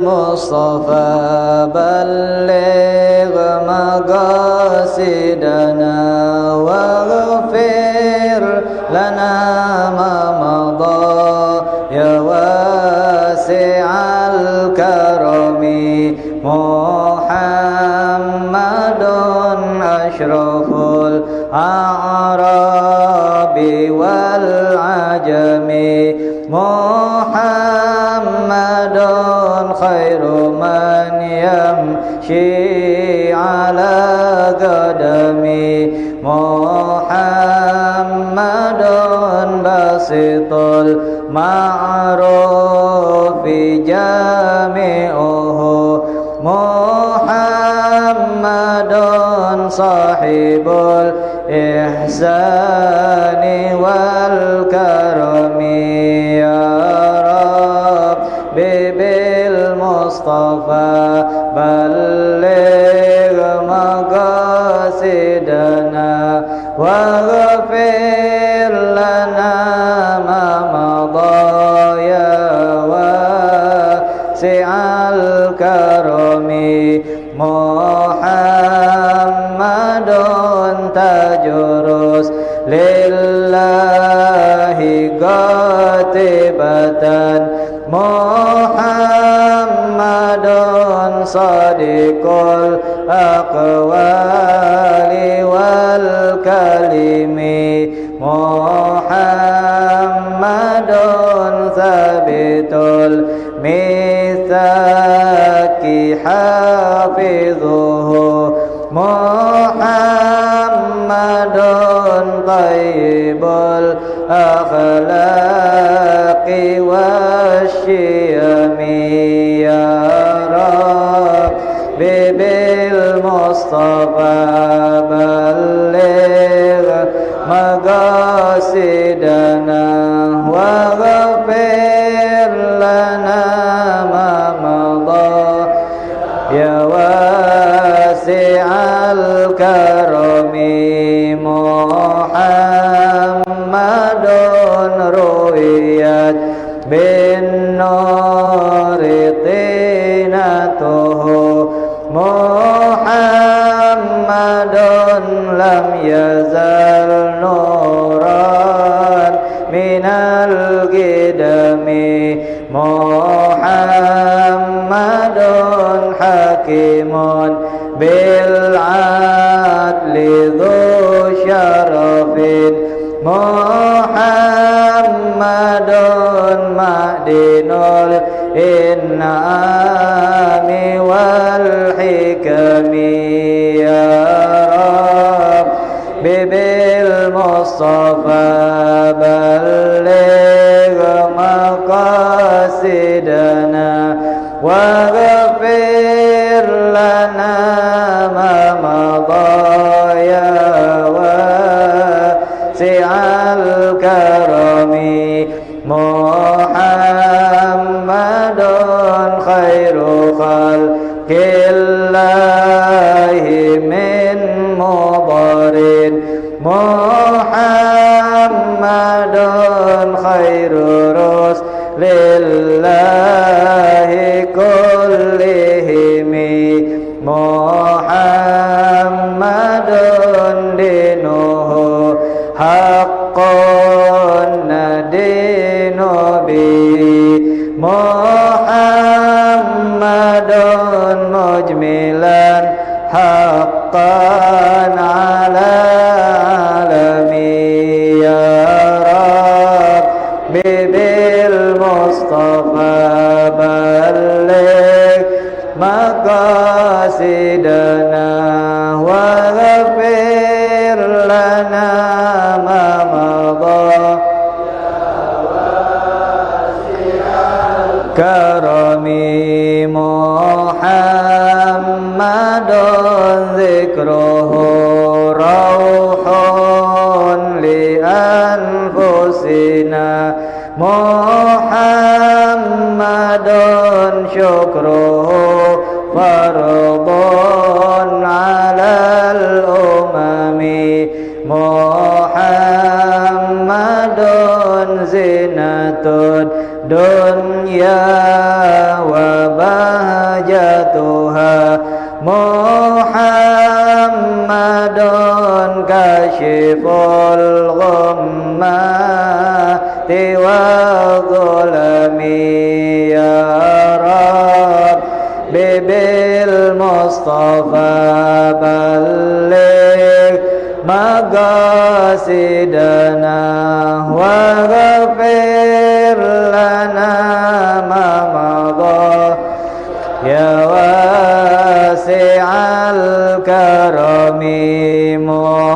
المصطفى بلغ مقاصدنا واغفر لنا ما مضى يا واسع الكرم محمد أشرف الأعراب والعجم محمد خير من يمشي على قدمي محمد باسط المعروف جامعه محمد صاحب الإحسان والكرم يا رب بالمصطفى بلغ مقاصدنا واغفر لنا ما مضى يا واسع الكرم محمد تاج لله قاتبة محمد صادق الأقوال والكلم محمد ثابت الميثاق حافظه محمد طيب الأخلاق والشيم يا رب بالمصطفى بلغ مقاصدنا واغفر لنا ما مضى يا واسع الكرم محمد رويت بالنور طينته محمد لم يزل نورا من القدم محمد حكيم بالعدل ذو شرف محمد معدن الإنعام والحكم يا رب بالمصطفى بلغ مقاصدنا واغفر لنا ما مضى يا واسع الكرم محمد خير خلق الله من مضر محمد خير رسل الله كلهم محمد دينه حق ندين به محمد مجملا حقا على العالمين يا رب بالمصطفى بلغ مقاصدنا واغفر لنا ما مضى كرمي محمد ذكره روح لأنفسنا محمد شكره فرض على الأمم محمد زينة الدنيا وبا hajatuha Muhammadun kashiful ghammati wa dhulami ya Rabbi bil Mustafa balligh maqasidana wa ghafir lana ma madha ya wasi'al karami Muhammadun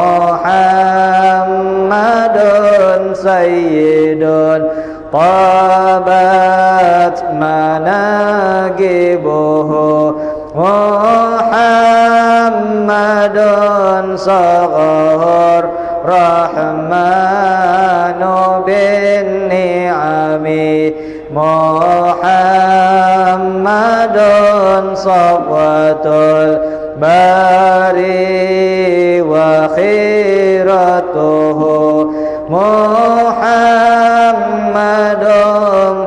sayyidun tabat manaqibuhu Muhammadun saghar rahmanu bin ni'ami Muhammadun safwatul bari wa khiratuhu Muhammadun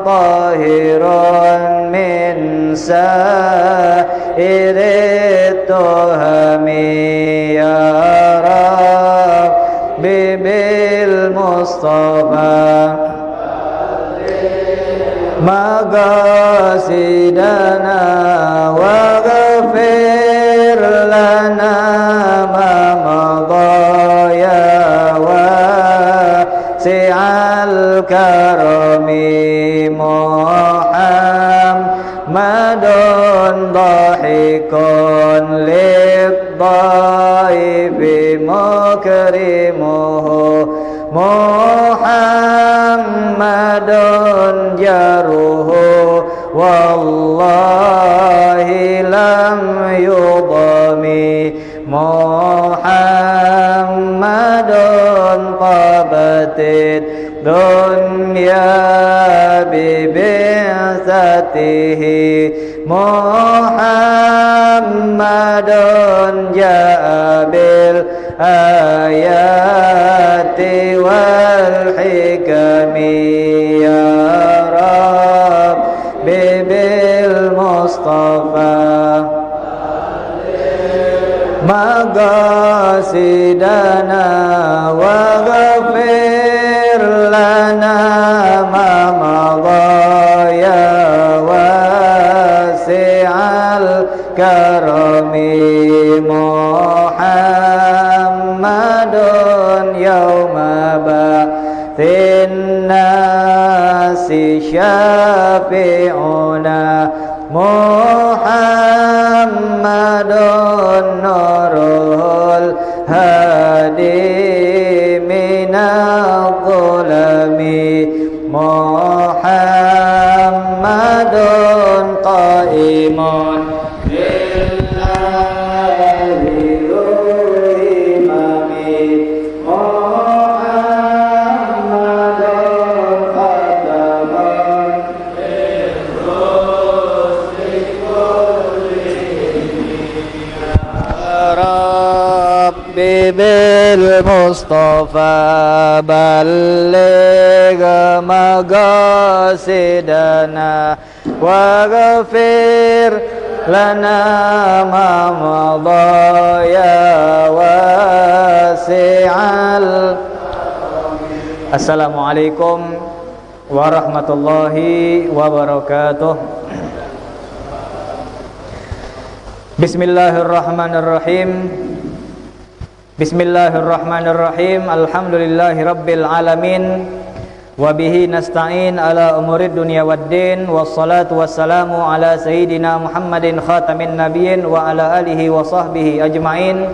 tahirun min sa'irit tuhami ya Rabbi bil Mustafa maqasidana wa ghafir lana ma madha ya wasi'al karami Muhammadun dhahikun lidhaifi mukrimuhu Muhammadun jaruhu wallahi lam yudami Muhammadun tabatit dunya bibi'satihi Muhammadun ja'a bil ayati wal hikami ya Rabbi bil Mustafa maqasidana wa ghafir lana ma madha ya wasi'al karami Muhammadun yawma ba'thin nasi syafi'una Muhammadun nurul hadi minadh-dhulami Muhammadun qaimun lillahi imami Muhammadun khataman Rabbi bil Mustafa balligh maqasidana wa ghafir lana ma madha ya wasi'al. Assalamualaikum warahmatullahi wabarakatuh. Bismillahirrahmanirrahim. Bismillahirrahmanirrahim. Alhamdulillahi rabbil alamin. Wa bihi nasta'in ala umurid dunya waddin. Wassalatu wassalamu ala sayyidina Muhammadin khatamin nabiyyin wa ala alihi wa sahbihi ajma'in.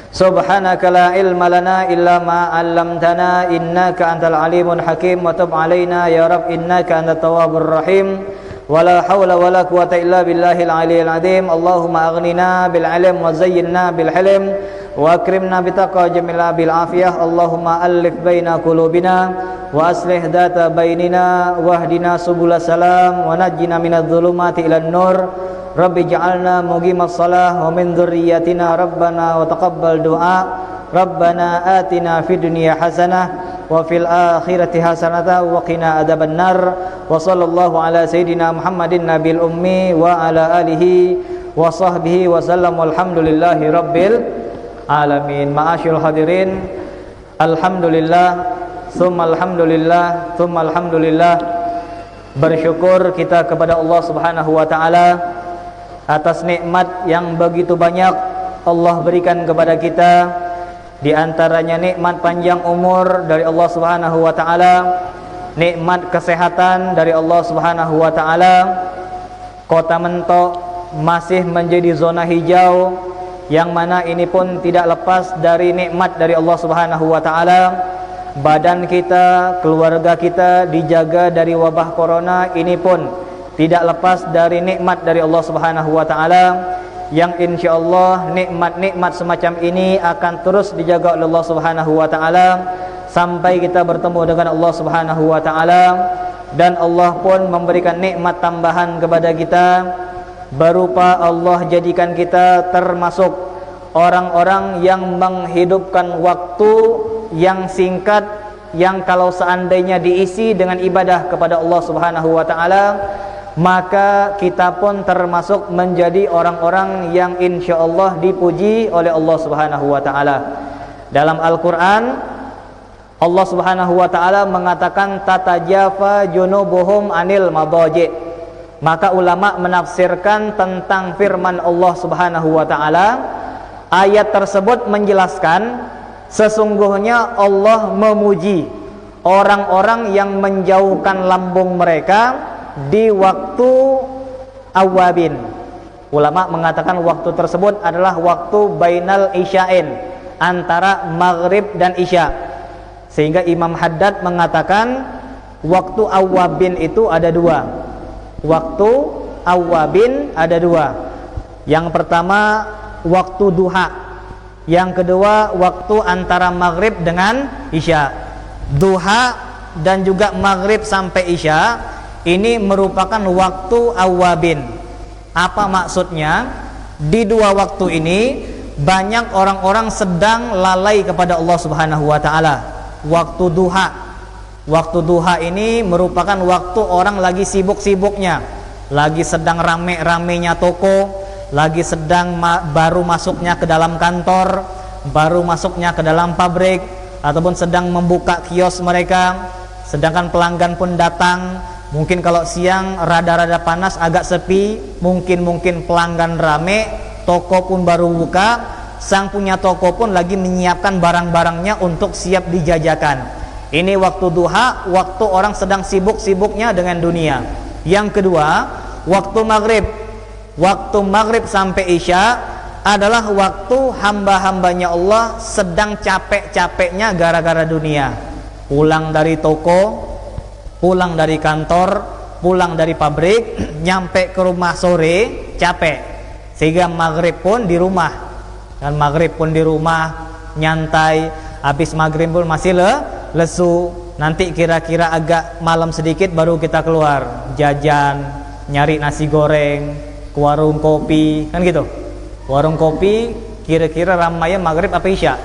Subhanaka la ilma lana illa ma 'allamtana innaka antal alimul hakim wa tub 'alaina ya rab innaka antat tawwabur rahim. Wala hawla wala quwata illa billahil aliyyil azim. Allahumma aghnina bil ilm wa zayyinna bil hilm wa akrimna bitaqwa jamila bil afiyah. Allahumma alif baina qulubina wa aslih data bainina wahdina subulas salam wa najjina minadh dhulumati ilan nur. Rabbi ja'alna muqimas salah wa min dzurriyyatina rabbana wa taqabbal du'a. Rabbana atina fid dunya hasanah wa fil akhirati hasanatan wa qina adzabannar. Wa sallallahu ala sayidina Muhammadin nabil ummi wa ala alihi wa sahbihi wa sallam. Walhamdulillahi rabbil alamin. Ma'asyiral hadirin, alhamdulillah summa alhamdulillah summa alhamdulillah. Bersyukur kita kepada Allah Subhanahu wa taala atas nikmat yang begitu banyak Allah berikan kepada kita. Di antaranya nikmat panjang umur dari Allah Subhanahu wa taala, nikmat kesehatan dari Allah Subhanahu wa taala. Kota Mentok masih menjadi zona hijau, yang mana ini pun tidak lepas dari nikmat dari Allah Subhanahu wa taala. Badan kita, keluarga kita dijaga dari wabah corona, ini pun tidak lepas dari nikmat dari Allah Subhanahu wa taala, yang insyaallah nikmat-nikmat semacam ini akan terus dijaga oleh Allah Subhanahu wa taala sampai kita bertemu dengan Allah Subhanahu wa taala. Dan Allah pun memberikan nikmat tambahan kepada kita berupa Allah jadikan kita termasuk orang-orang yang menghidupkan waktu yang singkat, yang kalau seandainya diisi dengan ibadah kepada Allah Subhanahu wa taala, maka kita pun termasuk menjadi orang-orang yang insyaallah dipuji oleh Allah Subhanahu wa taala. Dalam Al-Qur'an Allah Subhanahu wa taala mengatakan tatajafa junubuhum anil madaji'. Maka ulama menafsirkan tentang firman Allah Subhanahu wa taala, ayat tersebut menjelaskan sesungguhnya Allah memuji orang-orang yang menjauhkan lambung mereka di waktu awabin. Ulama mengatakan waktu tersebut adalah waktu bainal isya'in, antara maghrib dan isya. Sehingga Imam Haddad mengatakan waktu awabin itu ada dua. Waktu awabin ada dua. Yang pertama waktu duha, yang kedua waktu antara maghrib dengan isya. Duha dan juga maghrib sampai isya ini merupakan waktu awabin. Apa maksudnya? Di dua waktu ini banyak orang-orang sedang lalai kepada Allah Subhanahu wa taala. Waktu duha. Waktu duha ini merupakan waktu orang lagi sibuk-sibuknya, lagi sedang rame-ramenya toko, lagi sedang baru masuknya ke dalam kantor, baru masuknya ke dalam pabrik, ataupun sedang membuka kios mereka. Sedangkan pelanggan pun datang. Mungkin kalau siang rada-rada panas, agak sepi, mungkin pelanggan rame, toko pun baru buka, sang punya toko pun lagi menyiapkan barang-barangnya untuk siap dijajakan. Ini waktu duha, waktu orang sedang sibuk-sibuknya dengan dunia. Yang kedua, waktu maghrib. Waktu maghrib sampai isya adalah waktu hamba-hambanya Allah sedang capek-capeknya gara-gara dunia. Pulang dari toko, pulang dari kantor, pulang dari pabrik, nyampe ke rumah sore capek, sehingga maghrib pun di rumah. Dan maghrib pun di rumah nyantai, habis maghrib pun masih lesu. Nanti kira-kira agak malam sedikit baru kita keluar jajan, nyari nasi goreng ke warung kopi, kan gitu. Warung kopi kira-kira ramainya maghrib apa isya?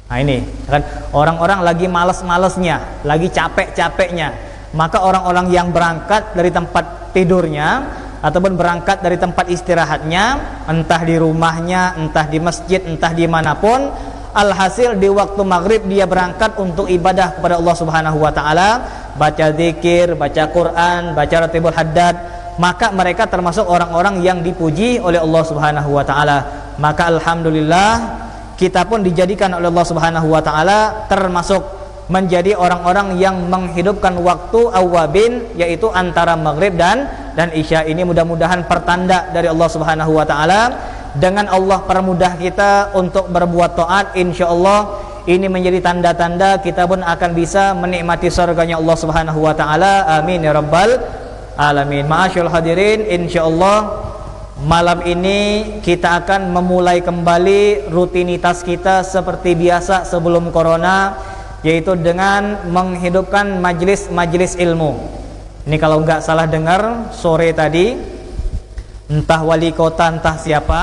Nah ini kan orang-orang lagi males-malesnya, lagi capek-capeknya. Maka orang-orang yang berangkat dari tempat tidurnya ataupun berangkat dari tempat istirahatnya, entah di rumahnya, entah di masjid, entah dimanapun, alhasil di waktu maghrib dia berangkat untuk ibadah kepada Allah Subhanahu wa taala, baca zikir, baca Quran, baca Ratibul Haddad. Maka mereka termasuk orang-orang yang dipuji oleh Allah Subhanahu wa taala. Maka alhamdulillah kita pun dijadikan oleh Allah Subhanahu wa taala termasuk menjadi orang-orang yang menghidupkan waktu awabin, yaitu antara maghrib dan isya. Ini mudah-mudahan pertanda dari Allah Subhanahu wa taala. Dengan Allah permudah kita untuk berbuat taat, insyaallah ini menjadi tanda-tanda kita pun akan bisa menikmati surganya Allah Subhanahu wa taala. Amin ya rabbal alamin. Ma'asyiral hadirin, insyaallah malam ini kita akan memulai kembali rutinitas kita seperti biasa sebelum corona, yaitu dengan menghidupkan majelis-majelis ilmu. Ini kalau nggak salah dengar sore tadi, entah wali kota entah siapa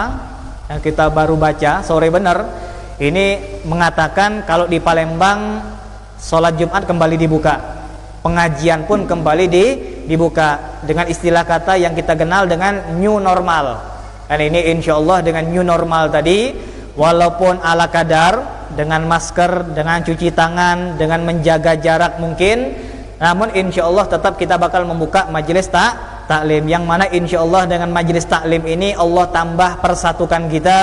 yang kita baru baca sore benar, ini mengatakan kalau di Palembang sholat Jumat kembali dibuka, pengajian pun kembali dibuka dengan istilah kata yang kita kenal dengan new normal. Dan ini insya Allah dengan new normal tadi, walaupun ala kadar, dengan masker, dengan cuci tangan, dengan menjaga jarak mungkin, namun insya Allah tetap kita bakal membuka majelis taklim, yang mana insya Allah dengan majelis taklim ini Allah tambah persatukan kita,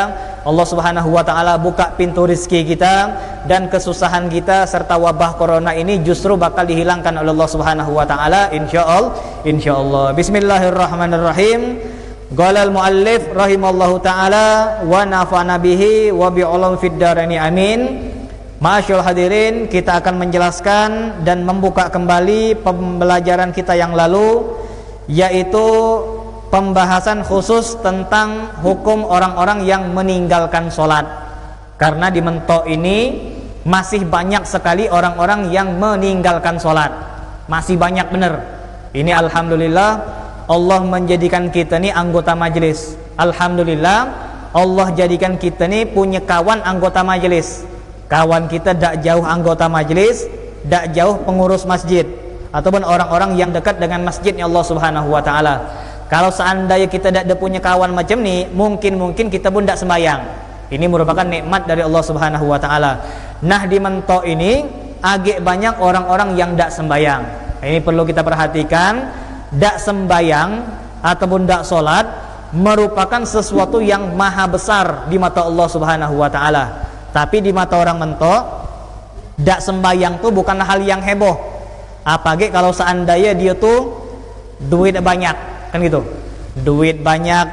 Allah subhanahu wa ta'ala buka pintu rizki kita, dan kesusahan kita serta wabah corona ini justru bakal dihilangkan oleh Allah subhanahu wa ta'ala insya Allah. Bismillahirrahmanirrahim. Qala al-muallif rahimallahu ta'ala wa nafa'ana bihi wa bi'ulum fid daraini amin. Ma'asyiral hadirin, kita akan menjelaskan dan membuka kembali pembelajaran kita yang lalu, yaitu pembahasan khusus tentang hukum orang-orang yang meninggalkan sholat. Karena di Mentok ini masih banyak sekali orang-orang yang meninggalkan sholat, masih banyak benar. Ini alhamdulillah Allah menjadikan kita nih anggota majelis. Alhamdulillah Allah jadikan kita nih punya kawan anggota majelis. Kawan kita tak jauh anggota majelis, tak jauh pengurus masjid, ataupun orang-orang yang dekat dengan masjidnya Allah subhanahu wa ta'ala. Kalau seandainya kita tidak punya kawan macam ni, mungkin kita pun tidak sembahyang. Ini merupakan nikmat dari Allah subhanahu wa ta'ala. Nah, di Mentok ini agak banyak orang-orang yang tidak sembahyang. Ini perlu kita perhatikan. Tidak sembahyang ataupun tidak sholat merupakan sesuatu yang maha besar di mata Allah subhanahu wa ta'ala. Tapi di mata orang Mentok, tidak sembahyang itu bukan hal yang heboh. Apalagi kalau seandainya dia tuh duit banyak, kan gitu. Duit banyak,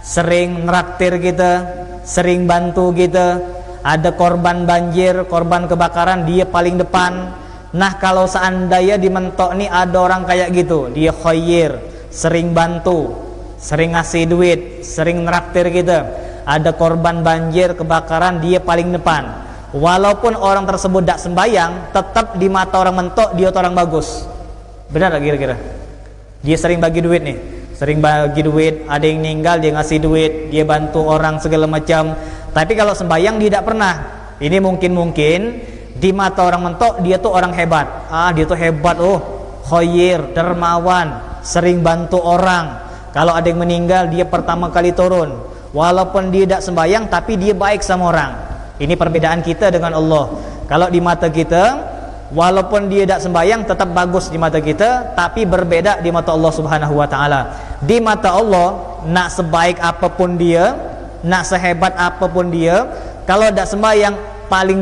sering neraktir kita, sering bantu kita. Ada korban banjir, korban kebakaran, dia paling depan. Nah, kalau seandainya di Mentok nih ada orang kayak gitu, dia khair, sering bantu, sering ngasih duit, sering neraktir kita. Ada korban banjir, kebakaran, dia paling depan. Walaupun orang tersebut tidak sembahyang, tetap di mata orang Mentok dia orang bagus. Benar tak kira-kira? Dia sering bagi duit nih, sering bagi duit, ada yang meninggal dia ngasih duit, dia bantu orang segala macam. Tapi kalau sembahyang dia tidak pernah. Ini mungkin di mata orang Mentok dia tuh orang hebat. Dia tuh hebat, khair, dermawan, sering bantu orang. Kalau ada yang meninggal dia pertama kali turun. Walaupun dia tidak sembahyang tapi dia baik sama orang. Ini perbedaan kita dengan Allah. Kalau di mata kita, walaupun dia tidak sembahyang tetap bagus di mata kita, tapi berbeda di mata Allah subhanahu wa ta'ala. Di mata Allah, nak sebaik apapun dia, nak sehebat apapun dia, kalau tidak sembahyang paling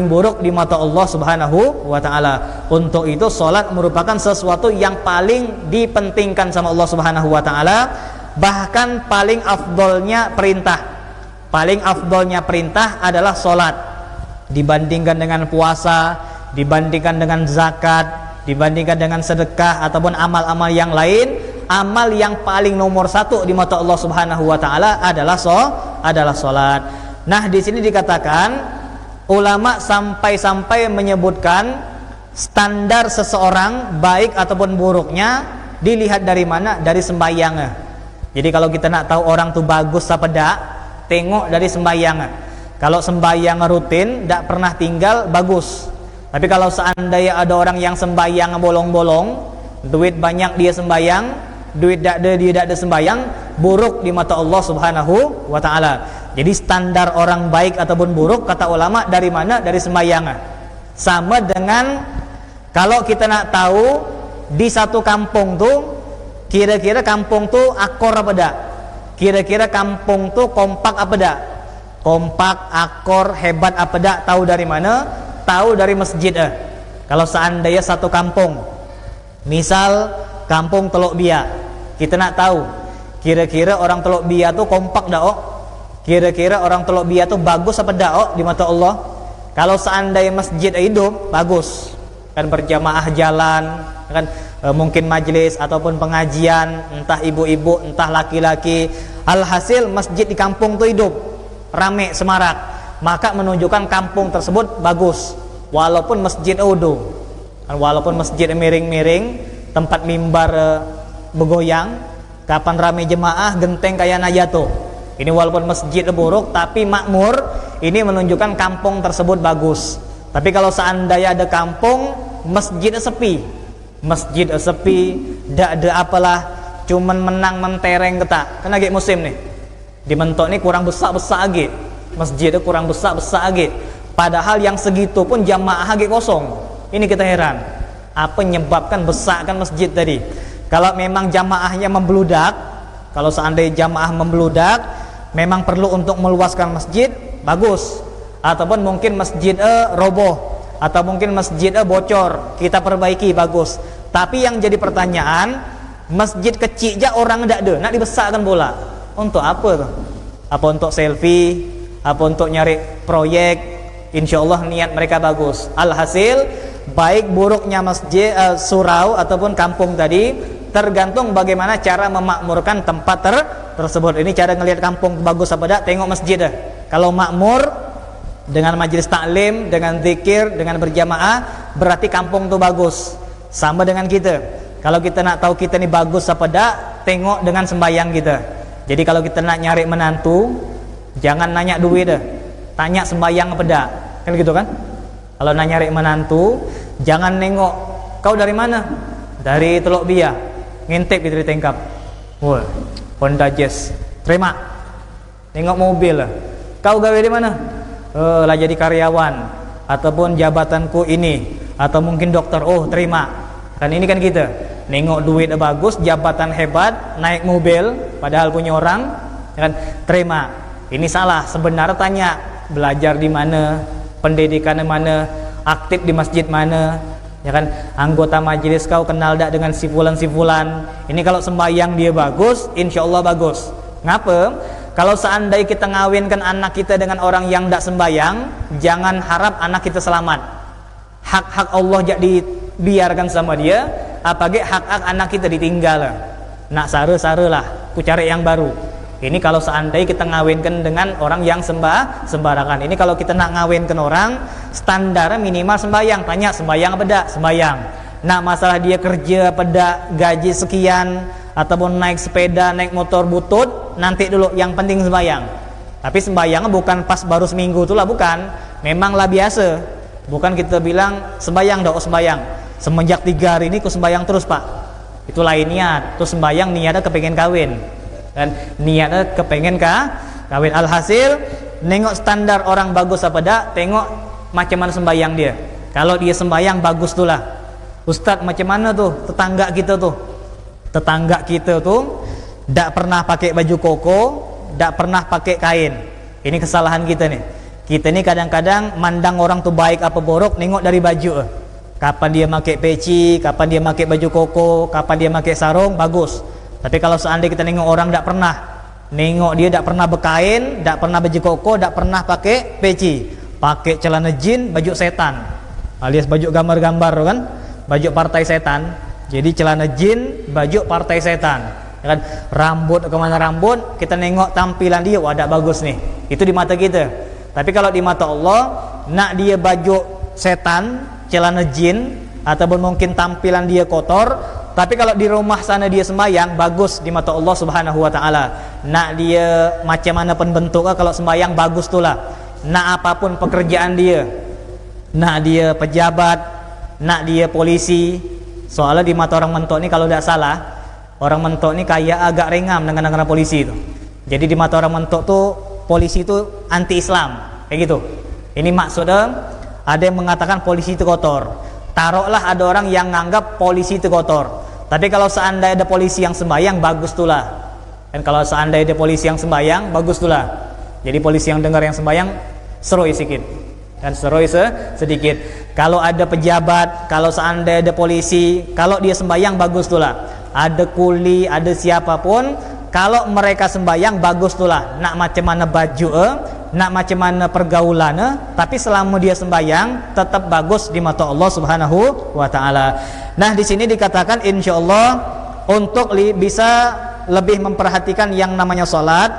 buruk di mata Allah subhanahu wa ta'ala. Untuk itu sholat merupakan sesuatu yang paling dipentingkan sama Allah subhanahu wa ta'ala. Bahkan paling afdolnya perintah adalah sholat, dibandingkan dengan puasa, dibandingkan dengan zakat, dibandingkan dengan sedekah ataupun amal-amal yang lain. Amal yang paling nomor satu di mata Allah subhanahu wa ta'ala adalah sholat. Nah, di sini dikatakan ulama sampai menyebutkan standar seseorang baik ataupun buruknya dilihat dari mana? Dari sembahyangnya. Jadi kalau kita nak tahu orang tuh bagus apa tidak, tengok dari sembahyangnya. Kalau sembahyang rutin, tidak pernah tinggal, bagus. Tapi kalau seandainya ada orang yang sembahyang bolong-bolong, duit banyak dia sembahyang, duit tidak ada sembahyang, buruk di mata Allah subhanahu wa ta'ala. Jadi standar orang baik ataupun buruk kata ulama dari mana? Dari sembahyangnya. Sama dengan kalau kita nak tahu di satu kampung tuh kira-kira kampung tuh akor apa dak? Kira-kira kampung tuh kompak apa dak? Kompak, akor, hebat apa dak? Tahu dari mana? Tahu dari masjid. Kalau seandainya satu kampung, misal kampung Teluk Biak, kita nak tahu kira-kira orang Teluk Biak tuh kompak dak? Kira-kira orang Teluk Biak tuh bagus apa dak di mata Allah? Kalau seandainya masjid hidup, bagus. Kan berjamaah jalan, kan mungkin majelis ataupun pengajian, entah ibu-ibu, entah laki-laki. Alhasil masjid di kampung itu hidup, rame, semarak, maka menunjukkan kampung tersebut bagus. Walaupun masjid udu, walaupun masjid miring-miring, tempat mimbar begoyang, kapan rame jemaah genteng kayak najatuh. Ini walaupun masjid buruk tapi makmur, ini menunjukkan kampung tersebut bagus. Tapi kalau seandainya ada kampung, masjid sepi, dak ada apalah, cuman menang mentereng ketak. Kan lagi musim nih, di Mentok nih kurang besar lagi, masjidnya kurang besar lagi. Padahal yang segitu pun jamaah lagi kosong. Ini kita heran, apa menyebabkan besarkan masjid tadi? Kalau memang jamaahnya membludak, kalau seandainya jamaah membludak, memang perlu untuk meluaskan masjid, bagus. Ataupun mungkin masjid roboh, atau mungkin masjid bocor, kita perbaiki, bagus. Tapi yang jadi pertanyaan, masjid kecil aja orang ndak ada, nak dibesarkan bola. Untuk apa tuh? Apa untuk selfie? Apa untuk nyari proyek? Insya Allah niat mereka bagus. Alhasil, baik buruknya masjid, surau ataupun kampung tadi tergantung bagaimana cara memakmurkan tempat tersebut. Ini cara ngelihat kampung bagus apa tidak, tengok masjid dah. Kalau makmur dengan majelis taklim, dengan zikir, dengan berjamaah, berarti kampung tu bagus. Sama dengan kita. Kalau kita nak tahu kita ni bagus apa dak, tengok dengan sembahyang kita. Jadi kalau kita nak nyari menantu, jangan nanya duit dah, tanya sembahyang apa dak. Kan gitu kan? Kalau nak nyari menantu, jangan nengok kau dari mana? Dari Teluk Bia. Ngintip dari Tengkap. Wah, Honda Jazz. Terima. Nengok mobil lah. Kau gawe di mana? Lah jadi karyawan, ataupun jabatanku ini, atau mungkin dokter. Oh, terima. Kan ini kan kita nengok duit bagus, jabatan hebat, naik mobil, padahal punya orang, kan terima. Ini salah. Sebenarnya tanya belajar di mana, pendidikan di mana, aktif di masjid mana, ya kan, anggota majelis kau kenal dak dengan si fulan. Ini kalau sembahyang dia bagus, insya Allah bagus. Ngapa? Kalau seandainya kita ngawinkan anak kita dengan orang yang tidak sembahyang, jangan harap anak kita selamat. Hak-hak Allah jadi biarkan sama dia, apalagi hak-hak anak kita ditinggal. Nak sare-sare lah, ku cari yang baru. Ini kalau seandainya kita ngawinkan dengan orang yang sembarangan. Ini kalau kita nak ngawinkan orang, standar minimal sembahyang. Tanya sembahyang apa dak? Sembahyang. Nak masalah dia kerja apa dak, gaji sekian, ataupun naik sepeda, naik motor butut, nanti dulu, yang penting sembahyang. Tapi sembahyang bukan pas baru seminggu itulah, bukan. Memanglah biasa. Bukan kita bilang sembahyang dah, oh sembahyang. Semenjak 3 hari ini ku sembahyang terus pak. Itu lain niat. Itu sembahyang niatnya kepengen kawin. Dan niatnya kepengen kawin. Alhasil, nengok standar orang bagus apa dak, tengok macam mana sembahyang dia. Kalau dia sembahyang bagus tuh lah. Ustadz macam mana tuh tetangga kita tuh? Tetangga kita tuh tidak pernah pakai baju koko, tidak pernah pakai kain. Ini kesalahan kita nih. Kita nih kadang-kadang mandang orang tuh baik apa buruk, nengok dari baju. Kapan dia pakai peci, kapan dia pakai baju koko, kapan dia pakai sarung, bagus. Tapi kalau seandainya kita nengok orang tidak pernah, nengok dia tidak pernah berkain, tidak pernah baju koko, tidak pernah pakai peci, pakai celana jin, baju setan, alias baju gambar-gambar kan, baju partai setan. Jadi celana jin, baju partai setan, ya kan? Rambut kemana rambut, kita nengok tampilan dia, wah ada bagus nih. Itu di mata kita. Tapi kalau di mata Allah, nak dia baju setan, celana jin, ataupun mungkin tampilan dia kotor, tapi kalau di rumah sana dia sembahyang, bagus di mata Allah Subhanahu wa taala. Nak dia macam mana pun bentuknya, kalau sembahyang bagus tuh lah. Nak apapun pekerjaan dia, nak dia pejabat, nak dia polisi. Soalnya di mata orang Mentok ini kalau tidak salah, orang Mentok ini kayak agak rengam dengan polisi itu. Jadi di mata orang Mentok tuh polisi itu anti Islam, kayak gitu. Ini maksudnya ada yang mengatakan polisi itu kotor. Taruhlah ada orang yang nganggap polisi itu kotor. Tapi kalau seandainya ada polisi yang sembahyang, bagus tuh lah. Dan kalau seandainya ada polisi yang sembahyang, bagus tuh lah. Jadi polisi yang dengar yang sembahyang, seroi sedikit. Dan seroi sedikit. Kalau ada pejabat, kalau seandainya ada polisi, kalau dia sembahyang, bagus tuh lah. Ada kuli, ada siapapun, kalau mereka sembahyang, bagus tuh lah. Nak macam mana baju, nak macam mana pergaulan, tapi selama dia sembahyang tetap bagus di mata Allah Subhanahu wa taala. Nah, di sini dikatakan insyaallah untuk bisa lebih memperhatikan yang namanya salat,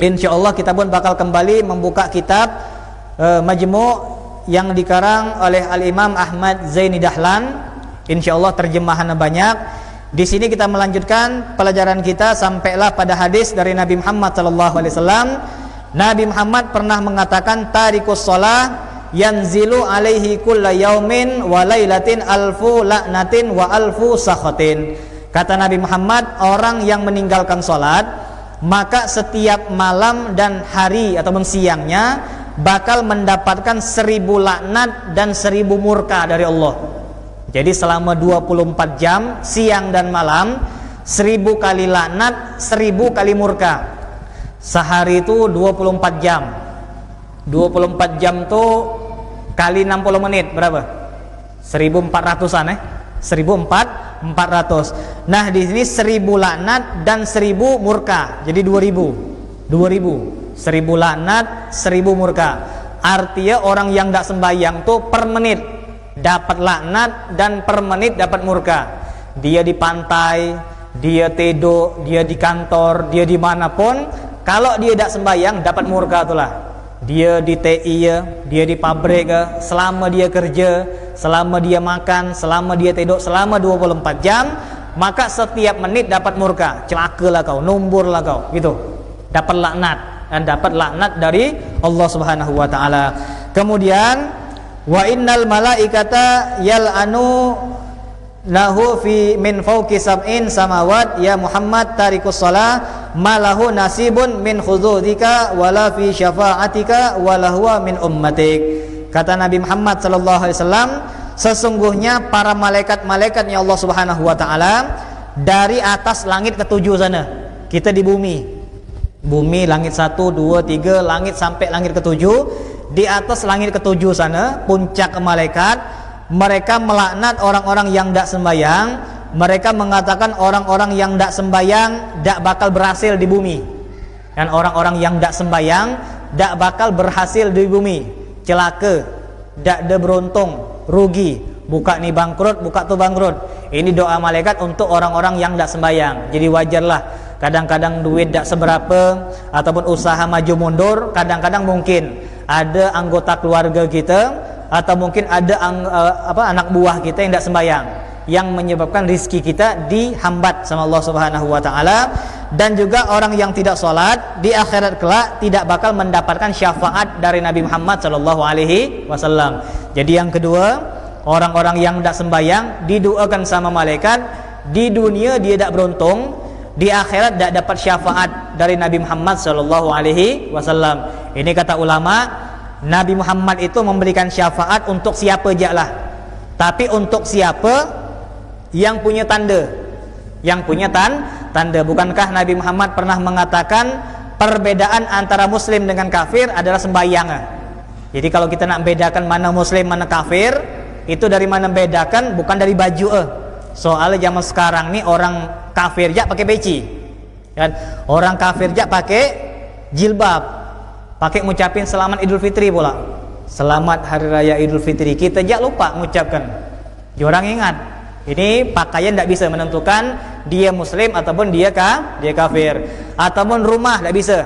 insyaallah kita pun bakal kembali membuka kitab Majmu' yang dikarang oleh Al-Imam Ahmad Zaini Dahlan. Insyaallah terjemahannya banyak. Di sini kita melanjutkan pelajaran kita sampailah pada hadis dari Nabi Muhammad sallallahu alaihi wasallam. Nabi Muhammad pernah mengatakan tarikus shalah yanzilu alaihi kulla yaumin wa lailatin alfu la'natin wa alfu sakhatin. Kata Nabi Muhammad, orang yang meninggalkan salat, maka setiap malam dan hari ataupun siangnya bakal mendapatkan 1000 laknat dan 1000 murka dari Allah. Jadi selama 24 jam siang dan malam 1000 kali laknat, 1000 kali murka. Sehari itu 24 jam. 24 jam tuh kali 60 menit berapa? 1400-an 1400. Nah, di sini 1000 laknat dan 1000 murka. Jadi 2000. 1000 laknat, 1000 murka. Artinya orang yang tidak sembahyang tuh per menit dapat laknat dan per menit dapat murka. Dia di pantai, dia tidur, dia di kantor, dia dimanapun, kalau dia tidak sembahyang dapat murka itulah. Dia di TI ya, dia di pabrik ya, selama dia kerja, selama dia makan, selama dia tidur, selama 24 jam, maka setiap menit dapat murka. Celakalah kau, numburlah kau, gitu. Dapat laknat dan dapat laknat dari Allah Subhanahu wa taala. Kemudian wa innal malaikata yal'anu lahu fi min fawqi sab'in samawat ya Muhammad tarikus shalah malahu nasibun min khududika wala fi syafa'atika wala huwa min ummatik. Kata Nabi Muhammad sallallahu alaihi wasallam, sesungguhnya para malaikat-malaikatnya Allah Subhanahu wa taala dari atas langit ketujuh sana. Kita di bumi. Bumi langit 1 2 3 langit sampai langit ketujuh. Di atas langit ketujuh sana puncak malaikat, mereka melaknat orang-orang yang tidak sembahyang. Mereka mengatakan orang-orang yang tidak sembahyang tidak bakal berhasil di bumi, dan orang-orang yang tidak sembahyang tidak bakal berhasil di bumi. Celaka, tidak ada beruntung, rugi, buka nih bangkrut, buka tuh bangkrut. Ini doa malaikat untuk orang-orang yang tidak sembahyang. Jadi wajarlah kadang-kadang duit tidak seberapa ataupun usaha maju mundur. Kadang-kadang mungkin ada anggota keluarga kita atau mungkin ada anak buah kita yang tidak sembahyang, yang menyebabkan rizki kita dihambat sama Allah Subhanahu wa taala. Dan juga orang yang tidak sholat di akhirat kelak tidak bakal mendapatkan syafaat dari Nabi Muhammad sallallahu alaihi wasallam. Jadi yang kedua, orang-orang yang tidak sembahyang didoakan sama malaikat, di dunia dia tidak beruntung, di akhirat tidak dapat syafaat dari Nabi Muhammad sallallahu alaihi wasallam. Ini kata ulama, Nabi Muhammad itu memberikan syafaat untuk siapa aja lah. Tapi untuk siapa yang punya tanda, yang punya tanda. Bukankah Nabi Muhammad pernah mengatakan perbedaan antara muslim dengan kafir adalah sembahyang? Jadi kalau kita nak bedakan mana muslim mana kafir, itu dari mana bedakan? Bukan dari baju. Soalnya zaman sekarang nih orang kafir jak pakai peci, kan? Orang kafir jak pakai jilbab, pakai ngucapin selamat Idul Fitri pula. Selamat Hari Raya Idul Fitri. Kita jak lupa mengucapkan. Orang ingat, ini pakaian tidak bisa menentukan dia muslim ataupun dia kafir. Ataupun rumah tidak bisa.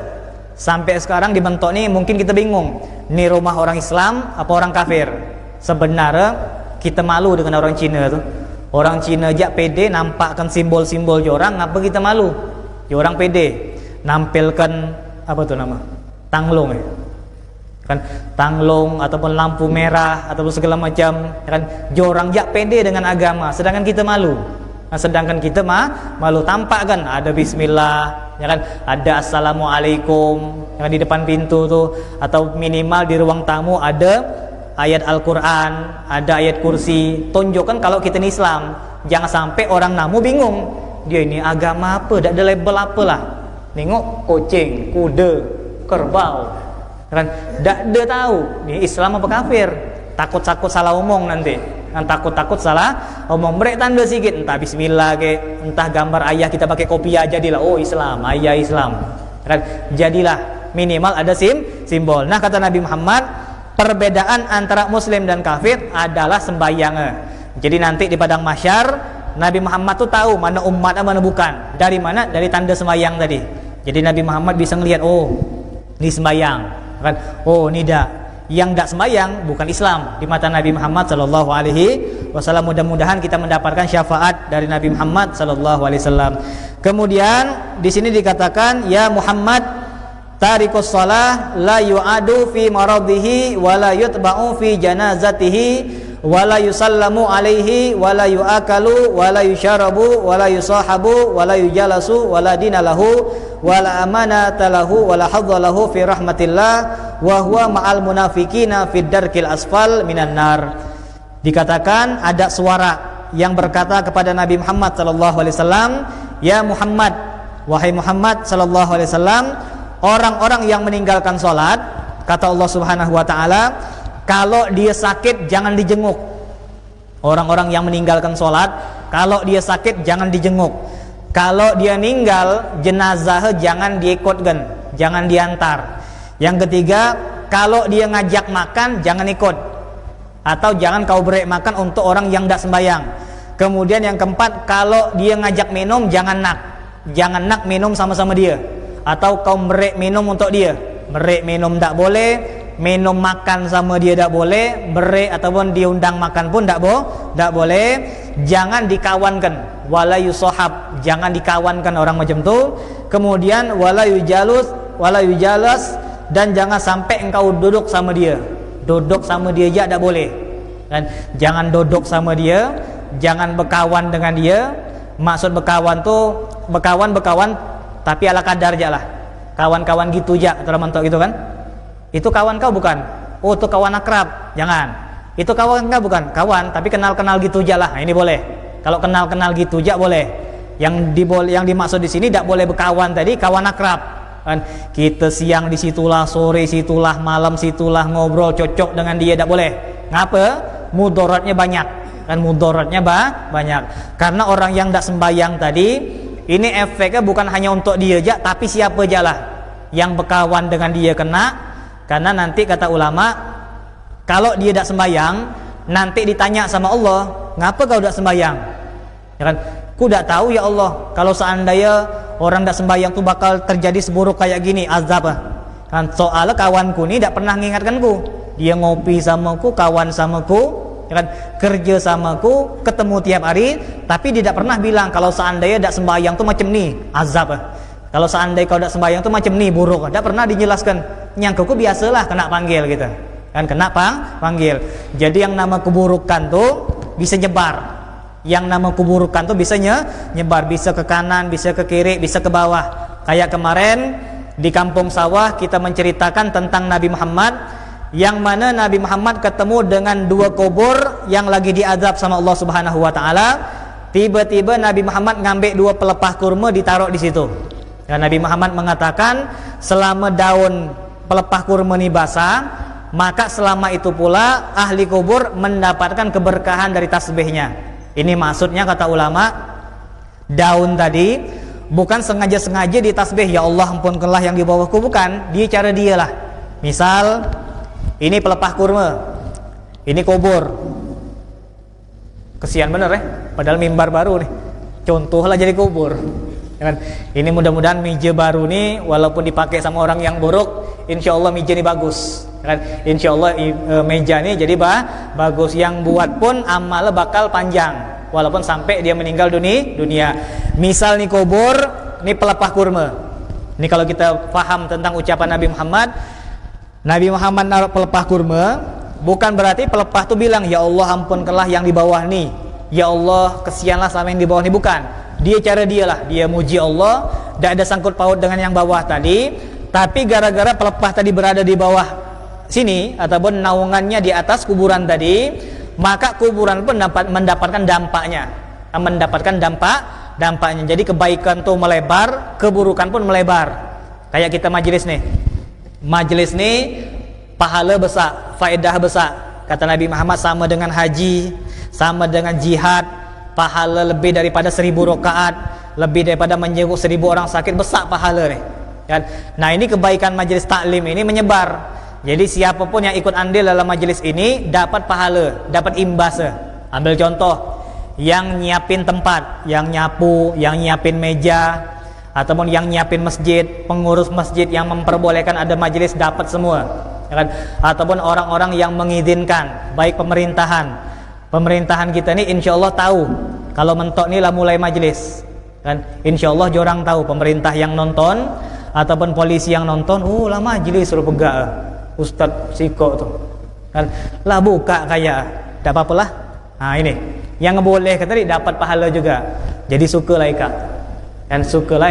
Sampai sekarang dibentuk nih mungkin kita bingung, ini rumah orang Islam apa orang kafir. Sebenarnya kita malu dengan orang Cina tuh. Orang Cina jak pede nampakkan simbol-simbol jorang, ngapa kita malu? Jorang pede nampilkan apa tuh nama? Tanglong ya. Kan tanglong ataupun lampu merah ataupun segala macam, kan jorang jak pede dengan agama, sedangkan kita malu. Nah, sedangkan kita malu, tampak kan ada bismillah, ya kan, ada assalamualaikum, ya kan, di depan pintu tuh, atau minimal di ruang tamu ada ayat Al-Quran, ada ayat kursi, tunjukkan kalau kita ini Islam. Jangan sampai orang namu bingung, dia ini agama apa, tidak ada label apalah. Nengok kucing, kuda, kerbau, kan tidak ada tahu ini Islam apa kafir. Takut-takut salah omong nanti, kan takut-takut salah omong. Break tanda sikit, entah bismillah ke, entah gambar ayah kita pakai kopiah, jadilah oh Islam, ayah Islam, kan jadilah minimal ada simbol. Nah, kata Nabi Muhammad, perbedaan antara muslim dan kafir adalah sembahyang. Jadi nanti di padang mahsyar Nabi Muhammad tuh tahu mana umat mana bukan. Dari mana? Dari tanda sembahyang tadi. Jadi Nabi Muhammad bisa ngelihat, oh ini sembahyang, kan? Oh ini dak. Yang tidak sembahyang bukan Islam di mata Nabi Muhammad sallallahu alaihi wasallam. Mudah-mudahan kita mendapatkan syafaat dari Nabi Muhammad sallallahu alaihi wasallam. Kemudian di sini dikatakan ya Muhammad tarikus shalah la yu'adu fi maradihi wa la yutba'u fi janazatihi wa la yusallamu alaihi wa la yu'akalu wa la yusyarabu wa la yusahabu wa la yujalasu wa la dinalahu wa la amanata lahu wa la hadza lahu fi rahmatillah wa huwa ma'al munafiqina fid darkil asfal minan nar. Dikatakan ada suara yang berkata kepada Nabi Muhammad sallallahu alaihi wasallam, ya Muhammad, wahai Muhammad sallallahu alaihi wasallam, orang-orang yang meninggalkan salat, kata Allah Subhanahu wa taala, kalau dia sakit jangan dijenguk. Orang-orang yang meninggalkan salat, kalau dia sakit jangan dijenguk. Kalau dia meninggal, jenazah jangan diikutkan, jangan diantar. Yang ketiga, kalau dia ngajak makan jangan ikut, atau jangan kau beri makan untuk orang yang tidak sembahyang. Kemudian yang keempat, kalau dia ngajak minum jangan nak minum sama-sama dia, atau kau beri minum untuk dia. Beri minum tidak boleh, minum makan sama dia tidak boleh, beri ataupun diundang makan pun tidak boleh. Jangan dikawankan, wala yusohab, jangan dikawankan orang macam tu. Kemudian wala yujalas, dan jangan sampai engkau duduk sama dia. Duduk sama dia aja tidak boleh. Dan jangan duduk sama dia, jangan berkawan dengan dia. Maksud berkawan tu berkawan tapi ala kadar aja lah. Kawan-kawan gitu aja, kalau mentok gitu kan. Itu kawan kau bukan? Oh, itu kawan akrab. Jangan. Itu kawan kau bukan? Kawan, tapi kenal-kenal gitu aja lah. Ini boleh. Kalau kenal-kenal gitu aja boleh. Yang dimaksud di sini tidak boleh berkawan tadi, kawan akrab. Kan kita siang di situlah, sore situlah, malam situlah, ngobrol cocok dengan dia tidak boleh. Ngapa? Mudaratnya banyak. Kan mudaratnya banyak. Karena orang yang tidak sembahyang tadi, ini efeknya bukan hanya untuk dia aja, tapi siapa aja lah yang berkawan dengan dia kena. Karena nanti kata ulama, kalau dia tidak sembahyang, nanti ditanya sama Allah, ngapa kau tidak sembahyang? Ya kan? Ku tidak tahu ya Allah, kalau seandainya orang tidak sembahyang tu bakal terjadi seburuk kayak gini, azab kan. Soalnya kawanku ni tidak pernah mengingatkanku. Dia ngopi samaku, kawan samaku, ya kan, kerja samaku, ketemu tiap hari, tapi dia tidak pernah bilang kalau seandainya tidak sembahyang tu macam ni, azab. Kalau seandainya kau tidak sembahyang tu macam ni, buruk. Tidak pernah dijelaskan. Nyangkaku biasalah kena panggil gitu. Kan kena panggil. Jadi yang nama keburukan tu bisa nyebar. Yang nama keburukan tu bisa nyebar, bisa ke kanan, bisa ke kiri, bisa ke bawah. Kayak kemarin di Kampung Sawah kita menceritakan tentang Nabi Muhammad, yang mana Nabi Muhammad ketemu dengan dua kubur yang lagi diazab sama Allah Subhanahu wa taala. Tiba-tiba Nabi Muhammad ngambil dua pelepah kurma ditaruh di situ. Dan Nabi Muhammad mengatakan, selama daun pelepah kurma ini basah, maka selama itu pula ahli kubur mendapatkan keberkahan dari tasbihnya. Ini maksudnya kata ulama, daun tadi bukan sengaja-sengaja ditasbih, ya Allah ampunkanlah yang di bawahku, bukan. Dia cara dia lah. Misal ini pelepah kurma, ini kubur. Kesian bener padahal mimbar baru nih, contohlah jadi kubur. Ya kan? Ini mudah-mudahan meja baru nih, walaupun dipakai sama orang yang buruk, insya Allah meja ini bagus. Ya kan? Insya Allah meja ini jadi bagus. Yang buat pun amalnya bakal panjang, walaupun sampai dia meninggal dunia. Misal nih kubur, nih pelepah kurma. Ini kalau kita paham tentang ucapan Nabi Muhammad naruh pelepah kurma, bukan berarti pelepah itu bilang, ya Allah ampunkanlah yang di bawah nih, ya Allah kesianlah sama yang di bawah nih, bukan. Dia cara dia lah, dia muji Allah, tidak ada sangkut paut dengan yang bawah tadi. Tapi gara-gara pelepah tadi berada di bawah sini, ataupun naungannya di atas kuburan tadi, maka kuburan pun mendapatkan dampaknya. Jadi kebaikan tuh melebar, keburukan pun melebar. Kayak kita majelis nih, pahala besar, faedah besar. Kata Nabi Muhammad sama dengan haji, sama dengan jihad, pahala lebih daripada 1000 rakaat, lebih daripada menjenguk 1000 orang sakit, besar pahala nih. Kan? Nah ini kebaikan majelis taklim ini menyebar. Jadi siapapun yang ikut andil dalam majelis ini dapat pahala, dapat imbas. Ambil contoh, yang nyiapin tempat, yang nyapu, yang nyiapin meja, ataupun yang nyiapin masjid, pengurus masjid yang memperbolehkan ada majelis dapat semua. Ya kan? Ataupun orang-orang yang mengizinkan, baik pemerintahan kita ini insya Allah tahu kalau mentok ni lah mulai majelis kan, insya Allah jorang tahu pemerintah yang nonton ataupun polisi yang nonton, lah majlis suruh pegak Ustaz Siko tu kan, lah buka kayak tak apa-apalah. Ini yang boleh tadi dapat pahala juga, jadi sukalah ikat dan sukalah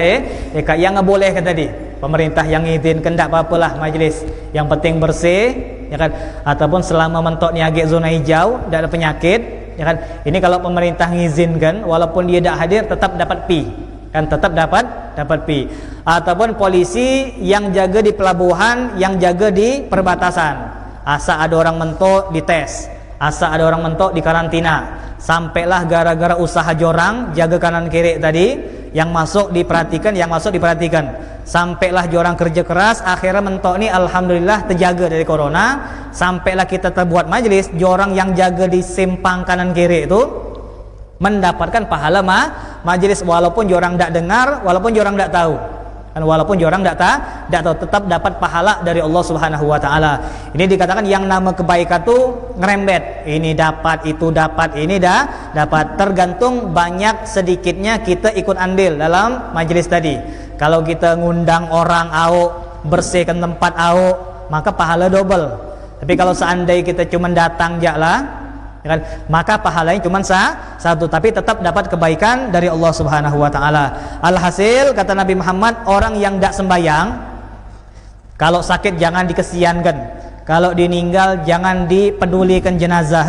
ikat yang boleh tadi. Pemerintah yang izinkan tak apa-apalah majlis, yang penting bersih ya kan, ataupun selama mentok ni agak zona hijau, tak ada penyakit ya kan. Ini kalau pemerintah mengizinkan, walaupun dia tak hadir tetap dapat pi kan, tetap dapat pi. Ataupun polisi yang jaga di pelabuhan, yang jaga di perbatasan, asal ada orang mentok dites, asal ada orang mentok di karantina. Sampailah gara-gara usaha jorang jaga kanan kiri tadi, yang masuk diperhatikan, yang masuk diperhatikan. Sampailah jorang kerja keras, akhirnya mentok ni alhamdulillah terjaga dari corona. Sampailah kita terbuat majlis, jorang yang jaga di simpang kanan kiri itu mendapatkan pahala majlis, walaupun jorang tak dengar, walaupun jorang tak tahu. Dan walaupun orang tak tahu, tetap dapat pahala dari Allah Subhanahu wa taala. Ini dikatakan yang nama kebaikan tu ngerembet. Ini dapat, itu dapat, ini dah dapat. Tergantung banyak sedikitnya kita ikut andil dalam majlis tadi. Kalau kita ngundang orang bersihkan tempat maka pahala double. Tapi kalau seandainya kita cuma datang jaklah, kan, maka pahalanya cuma satu, tapi tetap dapat kebaikan dari Allah Subhanahu wa taala. Alhasil kata Nabi Muhammad, orang yang tidak sembahyang, kalau sakit jangan dikesiankan, kalau dimeninggal jangan dipedulikan jenazah,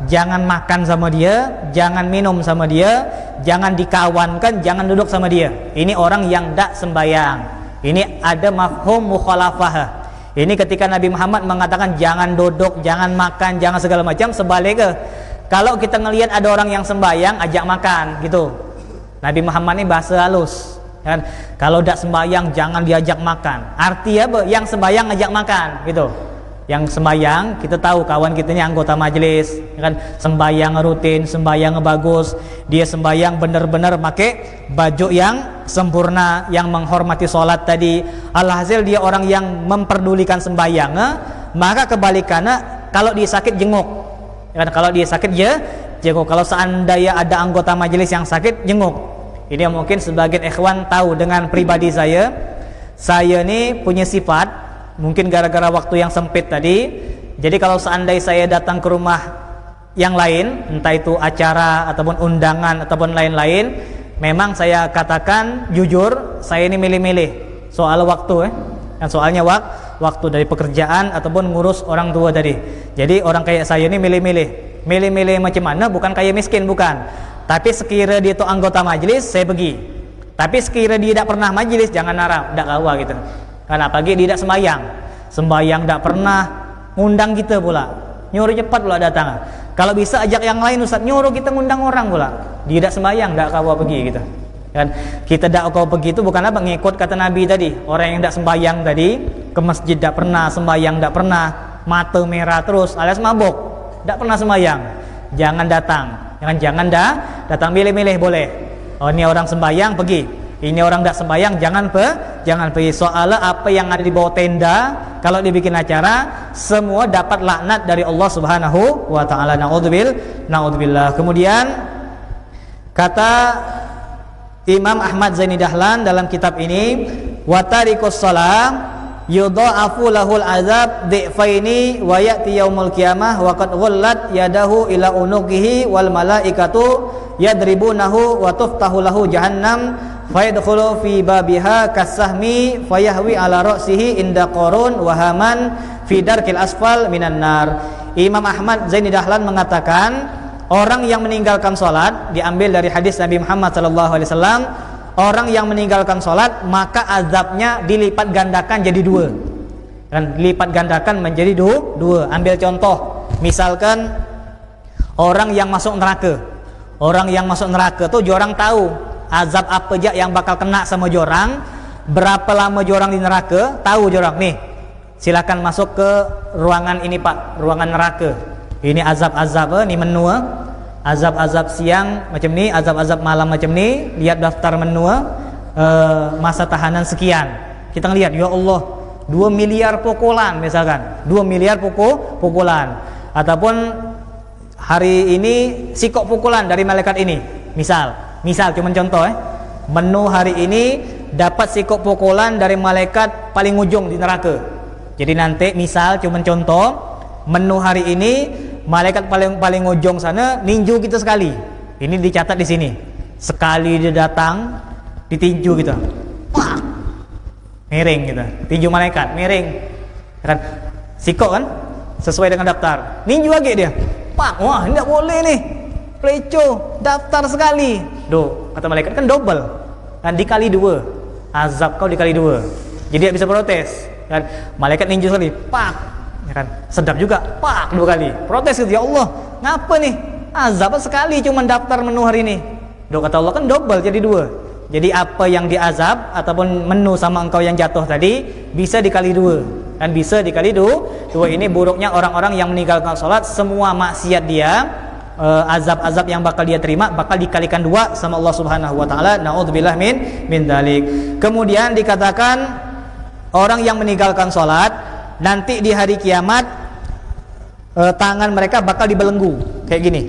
jangan makan sama dia, jangan minum sama dia, jangan dikawankan, jangan duduk sama dia. Ini orang yang tidak sembahyang. Ini ada mafhum mukhalafah. Ini ketika Nabi Muhammad mengatakan jangan duduk, jangan makan, jangan segala macam, sebaliknya kalau kita ngelihat ada orang yang sembahyang, ajak makan gitu. Nabi Muhammad ini bahasa halus kan? Kalau tidak sembahyang jangan diajak makan. Artinya apa? Yang sembahyang ajak makan gitu. Yang sembahyang, kita tahu kawan kita ini anggota majelis kan, sembahyang rutin, sembahyang bagus, dia sembahyang benar-benar pakai baju yang sempurna, yang menghormati sholat tadi. Alhasil dia orang yang memperdulikan sembahyang, maka kebalikannya kalau dia sakit jenguk kan, kalau dia sakit jenguk. Kalau seandainya ada anggota majelis yang sakit, jenguk. Ini mungkin sebagian ikhwan tahu dengan pribadi saya ini punya sifat, mungkin gara-gara waktu yang sempit tadi. Jadi kalau seandainya saya datang ke rumah yang lain, entah itu acara ataupun undangan ataupun lain-lain, memang saya katakan jujur, saya ini milih-milih soal waktu kan, soalnya waktu dari pekerjaan ataupun ngurus orang tua tadi. Jadi orang kayak saya ini milih-milih macam mana, bukan kayak miskin, bukan. Tapi sekira dia itu anggota majelis, saya pergi. Tapi sekira dia tidak pernah majelis, jangan harap, tidak kawa gitu. Karena pagi dia tidak sembahyang tidak pernah ngundang kita pula, nyuruh cepat pula datang. Kalau bisa ajak yang lain, Ustaz, nyuruh kita ngundang orang pula, dia tidak sembahyang, tidak kau pergi gitu kan. Kita tidak kau pergi itu bukan apa, ngikut kata Nabi tadi, orang yang tidak sembahyang tadi ke masjid tidak pernah, sembahyang tidak pernah, mata merah terus alias mabuk, tidak pernah sembahyang, jangan datang. Jangan datang, milih-milih boleh. Ini orang sembahyang pergi, ini orang tidak sembahyang jangan pergi. Soalnya apa yang ada di bawah tenda kalau dibikin acara semua dapat laknat dari Allah Subhanahu wa taala. Naudzubillah. Kemudian kata Imam Ahmad Zaini Dahlan dalam kitab ini, wa tarikus shalah yudha'afu lahul azab dhi'faini wa ya'ti yaumul qiyamah wa qad ghullat yadahu ila unuqihi wal malaikatu yadribunahu wa tuftahu lahu jahannam fayadkhulu fi babiha kasahmi fayahwi ala ra'sihi inda qarun wa haman fi darkil asfal minan nar. Imam Ahmad Zaini Dahlan mengatakan, orang yang meninggalkan salat, diambil dari hadis Nabi Muhammad sallallahu alaihi wasallam, orang yang meninggalkan salat maka azabnya dilipat gandakan jadi dua. Dan lipat gandakan menjadi dua. Ambil contoh, misalkan orang yang masuk neraka. Orang yang masuk neraka tuh jorang tahu azab apa aja yang bakal kena sama jorang, berapa lama jorang di neraka, tahu jorang nih. Silakan masuk ke ruangan ini Pak, ruangan neraka. Ini azab-azab nih menu. Azab-azab siang macam ni, azab-azab malam macam ni, lihat daftar menu, masa tahanan sekian. Kita ngelihat, ya Allah, 2 miliar pukulan misalkan, 2 miliar pukulan. Ataupun hari ini sikok pukulan dari malaikat ini. Misal cuma contoh menu hari ini dapat sikok pukulan dari malaikat paling ujung di neraka. Jadi nanti misal cuma contoh, menu hari ini malaikat paling ujung sana ninju kita sekali. Ini dicatat di sini. Sekali dia datang ditinju kita. Pak. Miring kita. Tinju malaikat, miring. Kan sikok kan? Sesuai dengan daftar. Ninju lagi dia. Pak, wah, tidak boleh nih. Pleco, daftar sekali. Duh, kata malaikat kan double. Kan dikali 2. Azab kau dikali 2. Jadi dia bisa protes. Kan malaikat ninju sekali. Pak. Ya kan? Sedap juga. Pak 2 kali. Protes gitu, ya Allah. Ngapa nih? Azab sekali cuma daftar menu hari ini. Duh, kata Allah kan double jadi 2. Jadi apa yang diazab ataupun menu sama engkau yang jatuh tadi bisa dikali 2. Dan bisa dikali 2. Ini buruknya orang-orang yang meninggalkan sholat. Semua maksiat dia, azab-azab yang bakal dia terima bakal dikalikan 2 sama Allah Subhanahu wa taala. Naudzubillah min dzalik. Kemudian dikatakan orang yang meninggalkan sholat nanti di hari kiamat tangan mereka bakal dibelenggu kayak gini.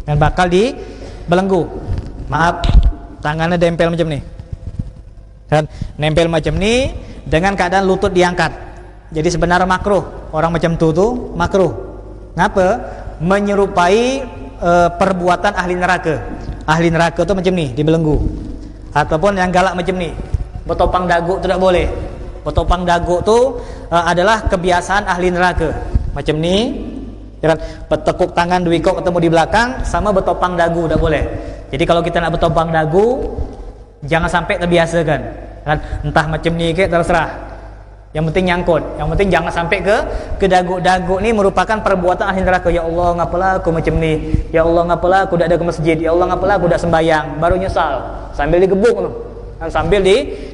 Dan bakal dibelenggu. Maaf, tangannya dempel macam ni. Dan nempel macam ni dengan keadaan lutut diangkat. Jadi sebenarnya makruh. Orang macam tu makruh. Ngapa? Menyerupai perbuatan ahli neraka. Ahli neraka tu macam ni, dibelenggu. Ataupun yang galak macam ni, bertopang dagu tu tak boleh. Bertopang dagu tu adalah kebiasaan ahli neraka. Macam ni, kan? Bertekuk tangan 2 kok ketemu di belakang, sama bertopang dagu tak boleh. Jadi kalau kita nak bertopang dagu, jangan sampai terbiasa kan. Entah macam ni ke terserah. Yang penting nyangkut. Yang penting jangan sampai ke dagu-dagu ni merupakan perbuatan ahli neraka. Ya Allah, ngapalah aku macam ni? Ya Allah, ngapalah aku tak ada ke masjid? Ya Allah, ngapalah aku tak sembahyang? Baru nyesal. Sambil digebuk tu. Dan sambil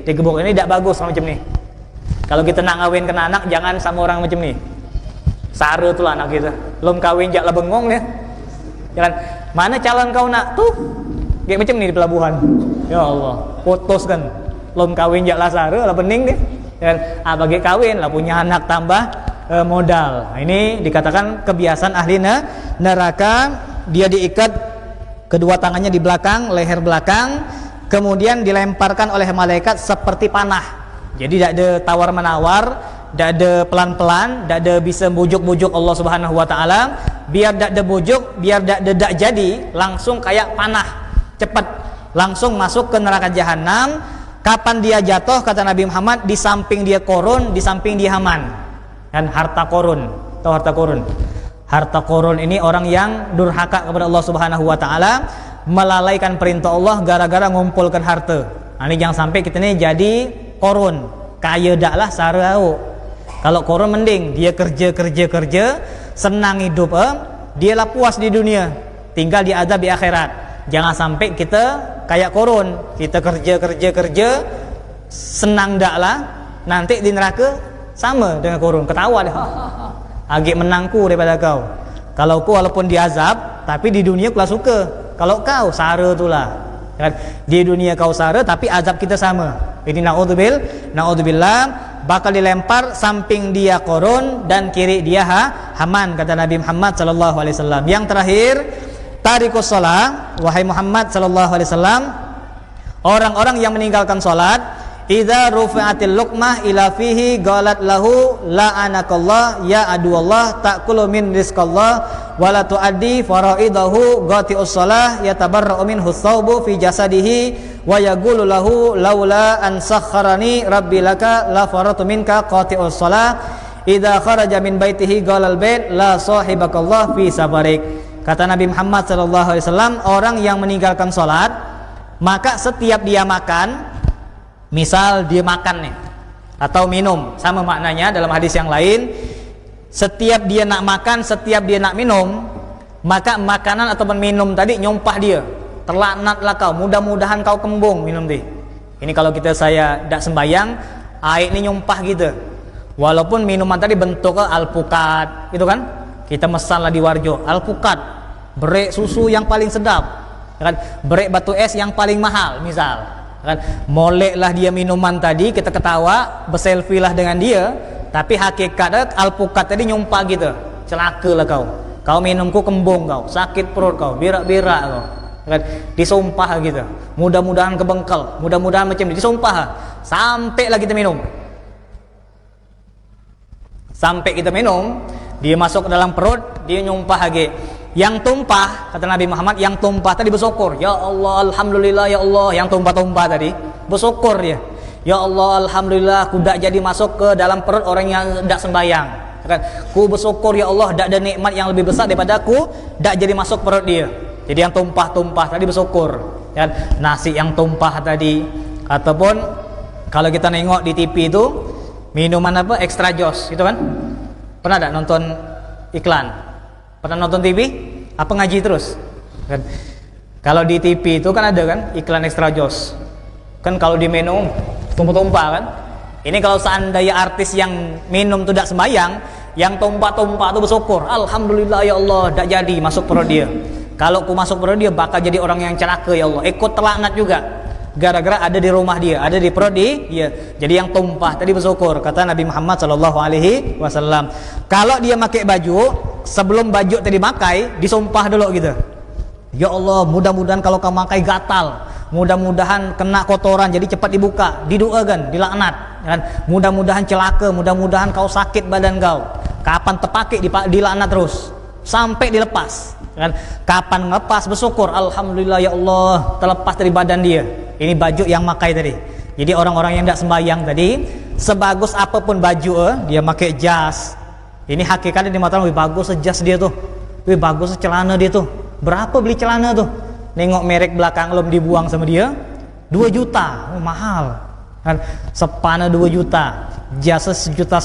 digebuk. Ini tak bagus macam ni. Kalau kita nak kawin kena anak, jangan sama orang macam ni. Sara tu lah anak kita. Belum kawin jak lah bengong dia. Jangan, mana calon kau nak? Tuh. Kayak macam ni di pelabuhan. Ya Allah, putus kan. Belum kawin jak lah sara lah pening dia. Dan bagi kawin lah punya anak tambah modal. Nah, ini dikatakan kebiasaan ahli neraka. Dia diikat kedua tangannya di belakang, leher belakang, kemudian dilemparkan oleh malaikat seperti panah. Jadi tidak ada tawar menawar, tidak ada pelan-pelan, tidak ada bisa bujuk-bujuk Allah Subhanahu wa taala. Biar tidak ada bujuk, biar tidak jadi, langsung kayak panah, cepat langsung masuk ke neraka jahanam. Kapan dia jatuh, kata Nabi Muhammad, di samping dia korun, di samping dia Haman. Dan harta korun. Tahu harta korun? Harta korun ini orang yang durhaka kepada Allah Subhanahu wa taala, melalaikan perintah Allah gara-gara ngumpulkan harta. Nah, ini jangan sampai kita ni jadi korun. Kaya daklah sara au. Kalau korun mending dia kerja, senang hidup, dia lah puas di dunia, tinggal di azab di akhirat. Jangan sampai kita kayak korun, kita kerja, senang dak lah, nanti di neraka sama dengan korun, ketawa dah. Agak menangku daripada kau. Kalau kau walaupun diazab, tapi di dunia kau suka. Kalau kau sara itulah, kan? Di dunia kau sara, tapi azab kita sama. Ini naudzubillah, bakal dilempar samping dia korun dan kiri dia Haman, kata Nabi Muhammad sallallahu alaihi wasallam. Yang terakhir, tarikus shalah, wahai Muhammad sallallahu alaihi wasallam, orang-orang yang meninggalkan salat, idza rufi'atil luqmah ila fihi qalat lahu la'anakallah ya aduwallah ta'kulu min rizqallah wa la tuaddi faraidahu ghati'us shalah yatabarra'u minhu thawbu fi jasadihi wa yaqulu lahu laula an sakharani rabbi laka la faratu minka qati'us shalah idza kharaja min baitihi qalal bait la sahibakallah fi safarik. Kata Nabi Muhammad SAW, orang yang meninggalkan sholat, maka setiap dia makan, misal dia makan nih, atau minum, sama maknanya dalam hadis yang lain, setiap dia nak makan, setiap dia nak minum, maka makanan atau minum tadi nyompah dia, terlaknatlah kau, mudah-mudahan kau kembung minum tadi. Ini kalau saya tidak sembayang, air ini nyompah gitu. Walaupun minuman tadi bentuknya alpukat, gitu kan? Kita mesan lah di warjo, alpukat, berek susu yang paling sedap, kan? Berek batu es yang paling mahal, misal, kan? Molek lah dia minuman tadi, kita ketawa, berselfie lah dengan dia, tapi hakikatnya alpukat tadi nyumpah gitu, celaka lah kau minumku kembung kau, sakit perut kau, birak-birak kau, kan, disumpah gitu, mudah-mudahan kebengkal, mudah-mudahan macam ini, disumpah sampai lagi kita minum. Sampai kita minum, dia masuk ke dalam perut, dia nyumpah lagi. Yang tumpah, kata Nabi Muhammad, yang tumpah tadi bersyukur. Ya Allah, alhamdulillah ya Allah. Yang tumpah-tumpah tadi bersyukur dia. Ya Allah, alhamdulillah aku tidak jadi masuk ke dalam perut orang yang tidak sembahyang. Kan? Ku bersyukur ya Allah, tidak ada nikmat yang lebih besar daripada aku tidak jadi masuk perut dia. Jadi yang tumpah-tumpah tadi bersyukur. Kan? Nasi yang tumpah tadi, ataupun kalau kita nengok di TV itu minuman apa, extra joss itu kan, pernah tak nonton iklan? Pernah nonton TV? Apa ngaji terus? Kan? Kalau di TV itu kan ada kan iklan extra joss. Kan kalau diminum tumpah-tumpah kan. Ini kalau seandainya artis yang minum tidak sembahyang, yang tumpah-tumpah itu bersyukur. Alhamdulillah ya Allah, tidak jadi masuk perut dia. Kalau ku masuk perut dia bakal jadi orang yang celaka ya Allah. Ikut terlaknat juga. Gara-gara ada di rumah dia, ada di perut dia. Jadi yang tumpah tadi bersyukur, kata Nabi Muhammad SAW. Kalau dia pakai baju, sebelum baju tadi pakai, disumpah dulu gitu. Ya Allah, mudah-mudahan kalau kau pakai gatal, mudah-mudahan kena kotoran, jadi cepat dibuka, didoakan, dilaknat. Kan? Mudah-mudahan celaka, mudah-mudahan kau sakit badan kau. Kapan terpakai dilaknat terus, sampai dilepas. Kan? Kapan ngelepas bersyukur, alhamdulillah ya Allah, terlepas dari badan dia. Ini baju yang makai tadi. Jadi orang-orang yang tidak sembahyang tadi, sebagus apapun baju, dia pakai jas. Ini hakikatnya di mata lebih bagus jas dia tuh, lebih bagus celana dia tuh. Berapa beli celana tuh? Nengok merek belakang belum dibuang sama dia, 2 juta, mahal. Kan? Sepana 2 juta, jas 1,5 juta.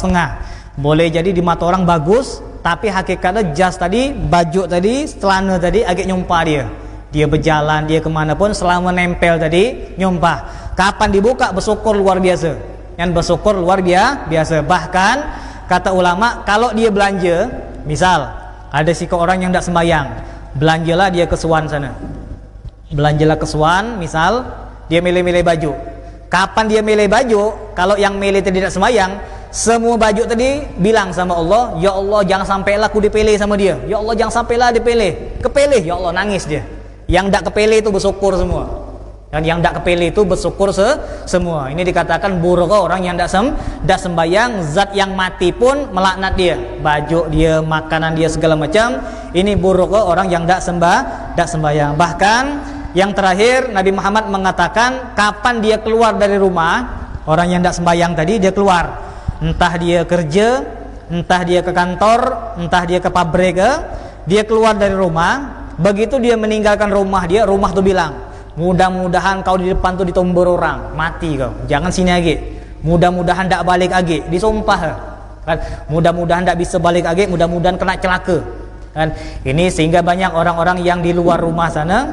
Boleh jadi di mata orang bagus, tapi hakikatnya jas tadi, baju tadi, celana tadi agak nyumpah dia. Dia berjalan, dia kemanapun selama nempel tadi nyumpah. Kapan dibuka bersyukur luar biasa. Yang bersyukur luar biasa. Bahkan kata ulama, kalau dia belanja, misal ada orang yang tidak sembahyang, belanjalah dia ke Suwan sana. Belanjalah ke Suwan, misal dia milih-milih baju. Kapan dia milih baju? Kalau yang milih tidak sembahyang, semua baju tadi bilang sama Allah, ya Allah jangan sampailah aku dipilih sama dia. Ya Allah jangan sampailah dipilih. Kepilih, ya Allah nangis dia. Yang tidak kepilih itu bersyukur semua. Dan yang tidak kepilih itu bersyukur semua. Ini dikatakan buruk orang yang tidak sembahyang, zat yang mati pun melaknat dia. Baju dia, makanan dia, segala macam. Ini buruk orang yang tidak sembahyang. Bahkan yang terakhir Nabi Muhammad mengatakan, kapan dia keluar dari rumah, orang yang tidak sembahyang tadi dia keluar. Entah dia kerja, entah dia ke kantor, entah dia ke pabrik, dia keluar dari rumah. Begitu dia meninggalkan rumah dia, rumah tuh bilang, mudah-mudahan kau di depan tuh ditombor orang, mati kau, jangan sini lagi. Mudah-mudahan tidak balik lagi, disumpah kan? Mudah-mudahan tidak bisa balik lagi, mudah-mudahan kena celaka kan? Ini sehingga banyak orang-orang yang di luar rumah sana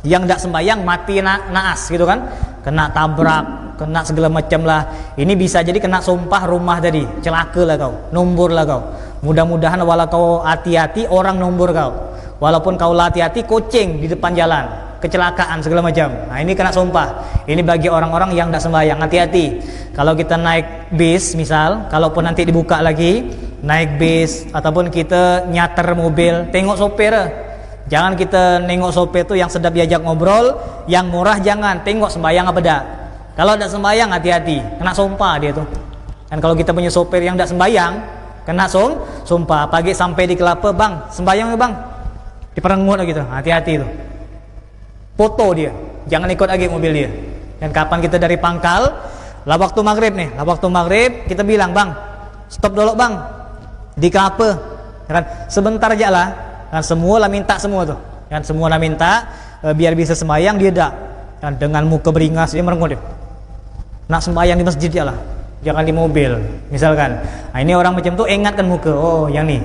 yang tidak sembahyang mati naas gitu kan, kena tabrak, kena segala macam lah. Ini bisa jadi kena sumpah rumah tadi, celaka lah kau, nombor lah kau. Mudah-mudahan walau kau hati-hati orang nombor kau, walaupun kau hati-hati kucing di depan jalan, kecelakaan segala macam. Nah ini kena sumpah. Ini bagi orang-orang yang tidak sembahyang. Hati-hati. Kalau kita naik bis misal, kalaupun nanti dibuka lagi, naik bis ataupun kita nyater mobil, tengok sopir. Jangan kita nengok sopir itu yang sedap diajak ngobrol, yang murah jangan, tengok sembahyang apa dak. Kalau tidak sembahyang hati-hati, kena sumpah dia tuh. Dan kalau kita punya sopir yang tidak sembahyang, kena sumpah. Pagi sampai di Kelapa, bang sembahyang ya bang, diperengut gitu, hati-hati tuh. Foto dia, jangan ikut lagi mobil dia. Dan kapan kita dari pangkal, lah waktu maghrib nih, lah waktu maghrib kita bilang bang, stop dulu bang, di Kelapa, kan sebentar aja lah. Kan semua lah minta semua tuh, kan semua lah minta biar bisa sembahyang, dia dak. Kan dengan muka beringas dia merengut dia. Nak sembahyang di masjid ya lah, jangan di mobil, misalkan. Nah ini orang macam tuh ingatkan muka, oh yang nih.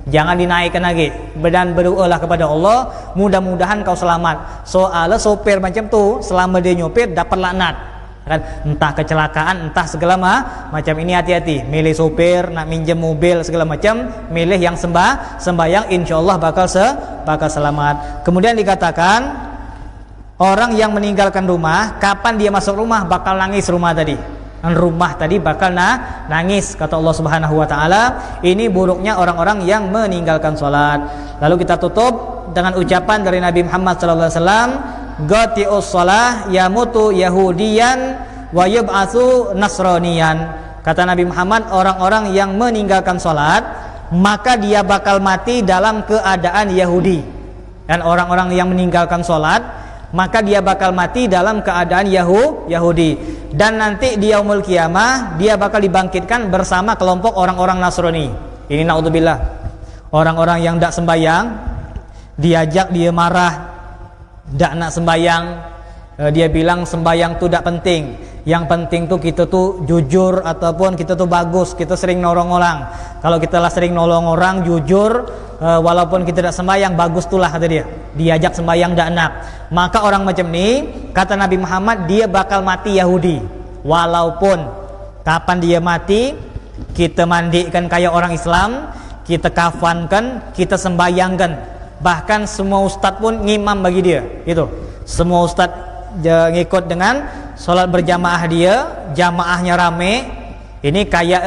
Jangan dinaikkan lagi. Dan berdoalah kepada Allah, mudah-mudahan kau selamat. Soalnya sopir macam tu selama dia nyopir dapat laknat. Kan entah kecelakaan, entah segala macam. Ini hati-hati. Milih sopir, nak minjem mobil segala macam, milih yang sembahyang, insyaallah bakal selamat. Kemudian dikatakan orang yang meninggalkan rumah, kapan dia masuk rumah bakal nangis rumah tadi. Rumah tadi bakal nangis, kata Allah Subhanahu wa taala. Ini buruknya orang-orang yang meninggalkan salat. Lalu kita tutup dengan ucapan dari Nabi Muhammad sallallahu alaihi wasallam, "Qati'us shalah yamutu yahudiyan wa yub'atsu nasraniyan." Kata Nabi Muhammad, orang-orang yang meninggalkan salat maka dia bakal mati dalam keadaan Yahudi. Dan orang-orang yang meninggalkan salat maka dia bakal mati dalam keadaan Yahudi. Dan nanti di yaumul kiamah dia bakal dibangkitkan bersama kelompok orang-orang Nasrani. Ini naudzubillah. Orang-orang yang tidak sembahyang, diajak dia marah, tidak nak sembahyang, dia bilang sembahyang tu tidak penting. Yang penting tuh kita tuh jujur ataupun kita tuh bagus, kita sering nolong orang. Kalau kita lah sering nolong orang, jujur, walaupun kita tidak sembahyang, bagus tuh lah kata dia. Diajak sembahyang tidak enak. Maka orang macam ni, kata Nabi Muhammad, dia bakal mati Yahudi. Walaupun kapan dia mati, kita mandikan kayak orang Islam, kita kafankan, kita sembahyangkan. Bahkan semua ustaz pun ngimam bagi dia. Itu. Semua ustaz ngikut dengan solat berjamaah dia, jamaahnya rame. Ini kayak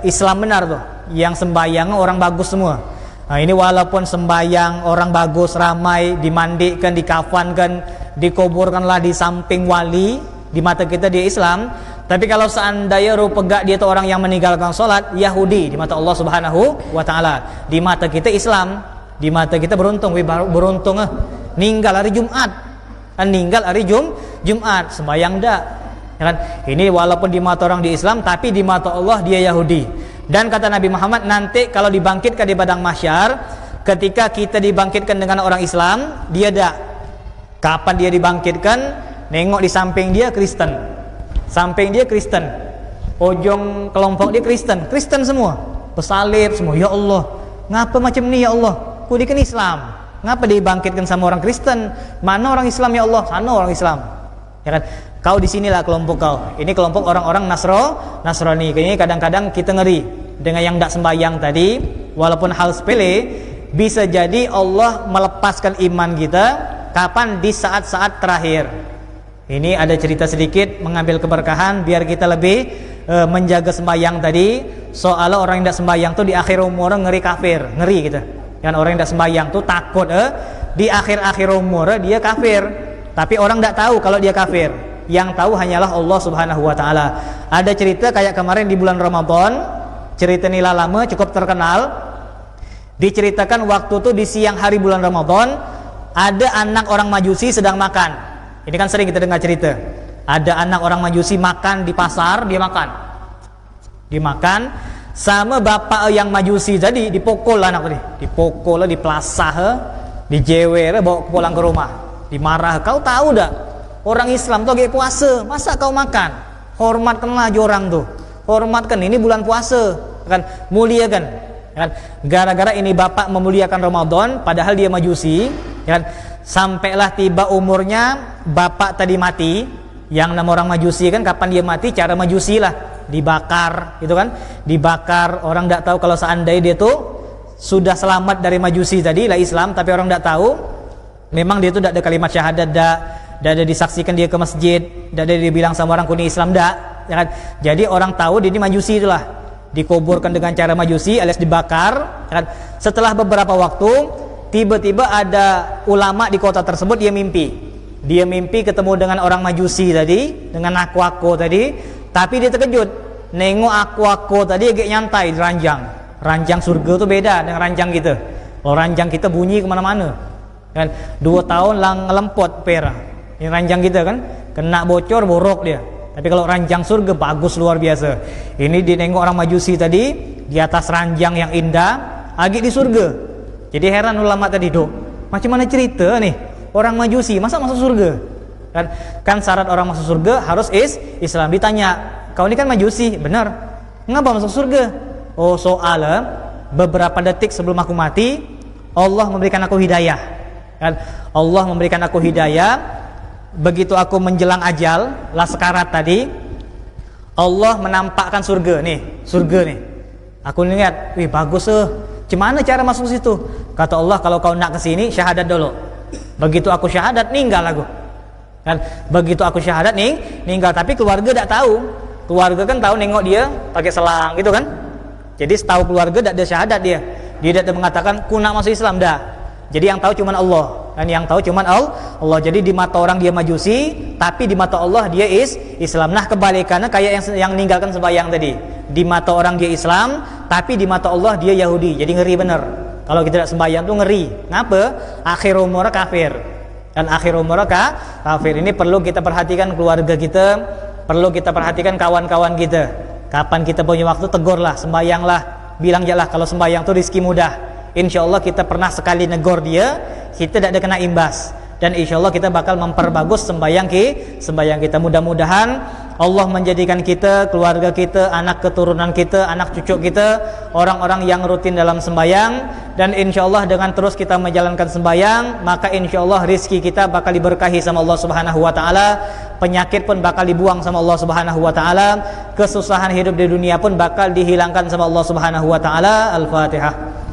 Islam benar tuh, yang sembahyang orang bagus semua. Nah, ini walaupun sembahyang orang bagus ramai, dimandikan, dikafankan, dikuburkanlah di samping wali, di mata kita dia Islam. Tapi kalau seandainya rupegak dia itu orang yang meninggalkan solat, Yahudi di mata Allah Subhanahu wa taala. Di mata kita Islam, di mata kita beruntung, beruntung ninggal hari Jumat. Ninggal hari Jumat, sembahyang dak. Ya kan? Ini walaupun di mata orang di Islam, tapi di mata Allah dia Yahudi. Dan kata Nabi Muhammad, nanti kalau dibangkitkan di padang mahsyar, ketika kita dibangkitkan dengan orang Islam, dia dak. Kapan dia dibangkitkan? Nengok di samping dia Kristen. Samping dia Kristen, ujung kelompok dia Kristen semua, pesalib semua. Ya Allah, ngapa macam ni ya Allah? Ku di kan Islam, ngapa dibangkitkan sama orang Kristen? Mana orang Islam ya Allah? Sana orang Islam. Ya kan? Kau di sinilah kelompok kau. Ini kelompok orang-orang Nasrani. Ini kadang-kadang kita ngeri dengan yang tidak sembahyang tadi, walaupun hal sepele, bisa jadi Allah melepaskan iman kita kapan di saat-saat terakhir. Ini ada cerita sedikit mengambil keberkahan biar kita lebih menjaga sembahyang tadi. Soalnya orang yang tidak sembahyang tuh di akhir umur ngeri kafir, ngeri gitu. Kan orang yang tidak sembahyang tuh takut di akhir-akhir umur dia kafir. Tapi orang tidak tahu kalau dia kafir. Yang tahu hanyalah Allah Subhanahu wa taala. Ada cerita kayak kemarin di bulan Ramadan, cerita nila lama cukup terkenal. Diceritakan waktu tuh di siang hari bulan Ramadan, ada anak orang Majusi sedang makan. Ini kan sering kita dengar cerita. Ada anak orang Majusi makan di pasar, dia makan. Dimakan sama bapak yang Majusi tadi, dipukul anak tadi. Dipukul lah, diplasah, dijewer, bawa pulang ke rumah. Dimarah, kau tahu dak? Orang Islam tuh lagi puasa, masa kau makan? Hormatkanlah orang tuh. Hormatkan, ini bulan puasa, kan muliakan. Kan? Gara-gara ini bapak memuliakan Ramadan, padahal dia Majusi, kan? Sampailah tiba umurnya bapak tadi mati. Yang nama orang Majusi kan kapan dia mati cara Majusi lah, dibakar gitu kan, dibakar. Orang tidak tahu kalau seandainya dia tuh sudah selamat dari Majusi tadi lah Islam, tapi orang tidak tahu memang dia tuh tidak ada kalimat syahadat, tidak ada disaksikan dia ke masjid, tidak ada dibilang sama orang kuni Islam, tidak ya kan? Jadi orang tahu dia ini Majusi itulah, dikuburkan dengan cara Majusi alias dibakar ya kan? Setelah beberapa waktu tiba-tiba ada ulama di kota tersebut, dia mimpi ketemu dengan orang Majusi tadi, dengan aku tadi, tapi dia terkejut nengok aku tadi agak nyantai di ranjang surga tuh beda dengan ranjang kita. Kalau ranjang kita bunyi kemana-mana kan, 2 tahun lempot pera. Ini ranjang kita kan kena bocor borok dia, tapi kalau ranjang surga bagus luar biasa. Ini dia nengok orang Majusi tadi di atas ranjang yang indah agak di surga. Jadi heran ulama tadi, dok, macam mana cerita nih orang Majusi masa masuk surga? Kan syarat orang masuk surga harus Islam. Ditanya, kau ini kan Majusi, benar? Ngapa masuk surga? Oh, soalnya beberapa detik sebelum aku mati, Allah memberikan aku hidayah. Kan? Allah memberikan aku hidayah. Begitu aku menjelang ajal, lah sekarat tadi, Allah menampakkan surga nih. Aku lihat, wih bagus Gimana cara masuk situ? Kata Allah, kalau kau nak ke sini syahadat dulu. Begitu aku syahadat ninggal aku. Kan? Begitu aku syahadat ninggal, tapi keluarga tidak tahu. Keluarga kan tahu nengok dia pakai selang gitu kan. Jadi setahu keluarga tidak ada syahadat dia. Dia tidak mengatakan ku nak masuk Islam dah. Jadi yang tahu cuman Allah, dan yang tahu cuman Allah. Jadi di mata orang dia Majusi, tapi di mata Allah dia Islam. Nah, kebalikannya kayak yang ninggalkan sembahyang tadi. Di mata orang dia Islam, tapi di mata Allah dia Yahudi. Jadi ngeri bener. Kalau kita tidak sembahyang tuh ngeri. Ngapa? Akhir umurnya kafir. Dan akhir umurnya kafir. Ini perlu kita perhatikan keluarga kita, perlu kita perhatikan kawan-kawan kita. Kapan kita punya waktu, tegurlah, sembahyanglah, bilang jalah kalau sembahyang tuh rezeki mudah. Insya Allah kita pernah sekali negor dia, kita tidak ada kena imbas, dan insya Allah kita bakal memperbagus sembahyang kita. Mudah-mudahan Allah menjadikan kita, keluarga kita, anak keturunan kita, anak cucu kita orang-orang yang rutin dalam sembahyang, dan insya Allah dengan terus kita menjalankan sembahyang, maka insya Allah rizki kita bakal diberkahi sama Allah Subhanahu Wa Taala, penyakit pun bakal dibuang sama Allah Subhanahu Wa Taala, kesusahan hidup di dunia pun bakal dihilangkan sama Allah Subhanahu Wa Taala. Al-Fatihah.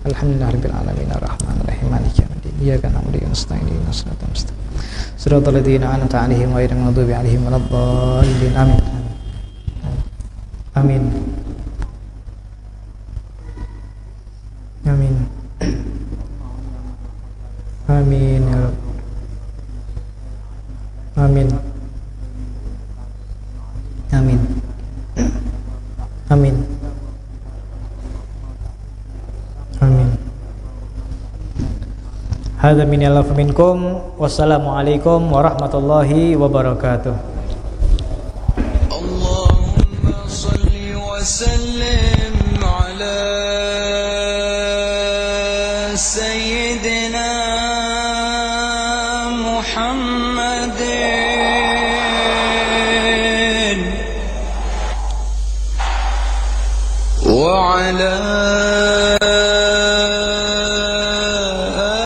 Alhamdulillahirabbil alamin arrahmanirrahim maliki yaumiddin iyyaka na'budu wa nasta'inu ihdinas siratal mustaqim siratal ladzina an'amta 'alaihim ghairil maghdubi 'alaihim waladdallin amin amin amin ya Rabb amin amin amin amin. Hadza minni wa minkum. Wassalamualaikum warahmatullahi wabarakatuh. Allahumma shalli wa sallim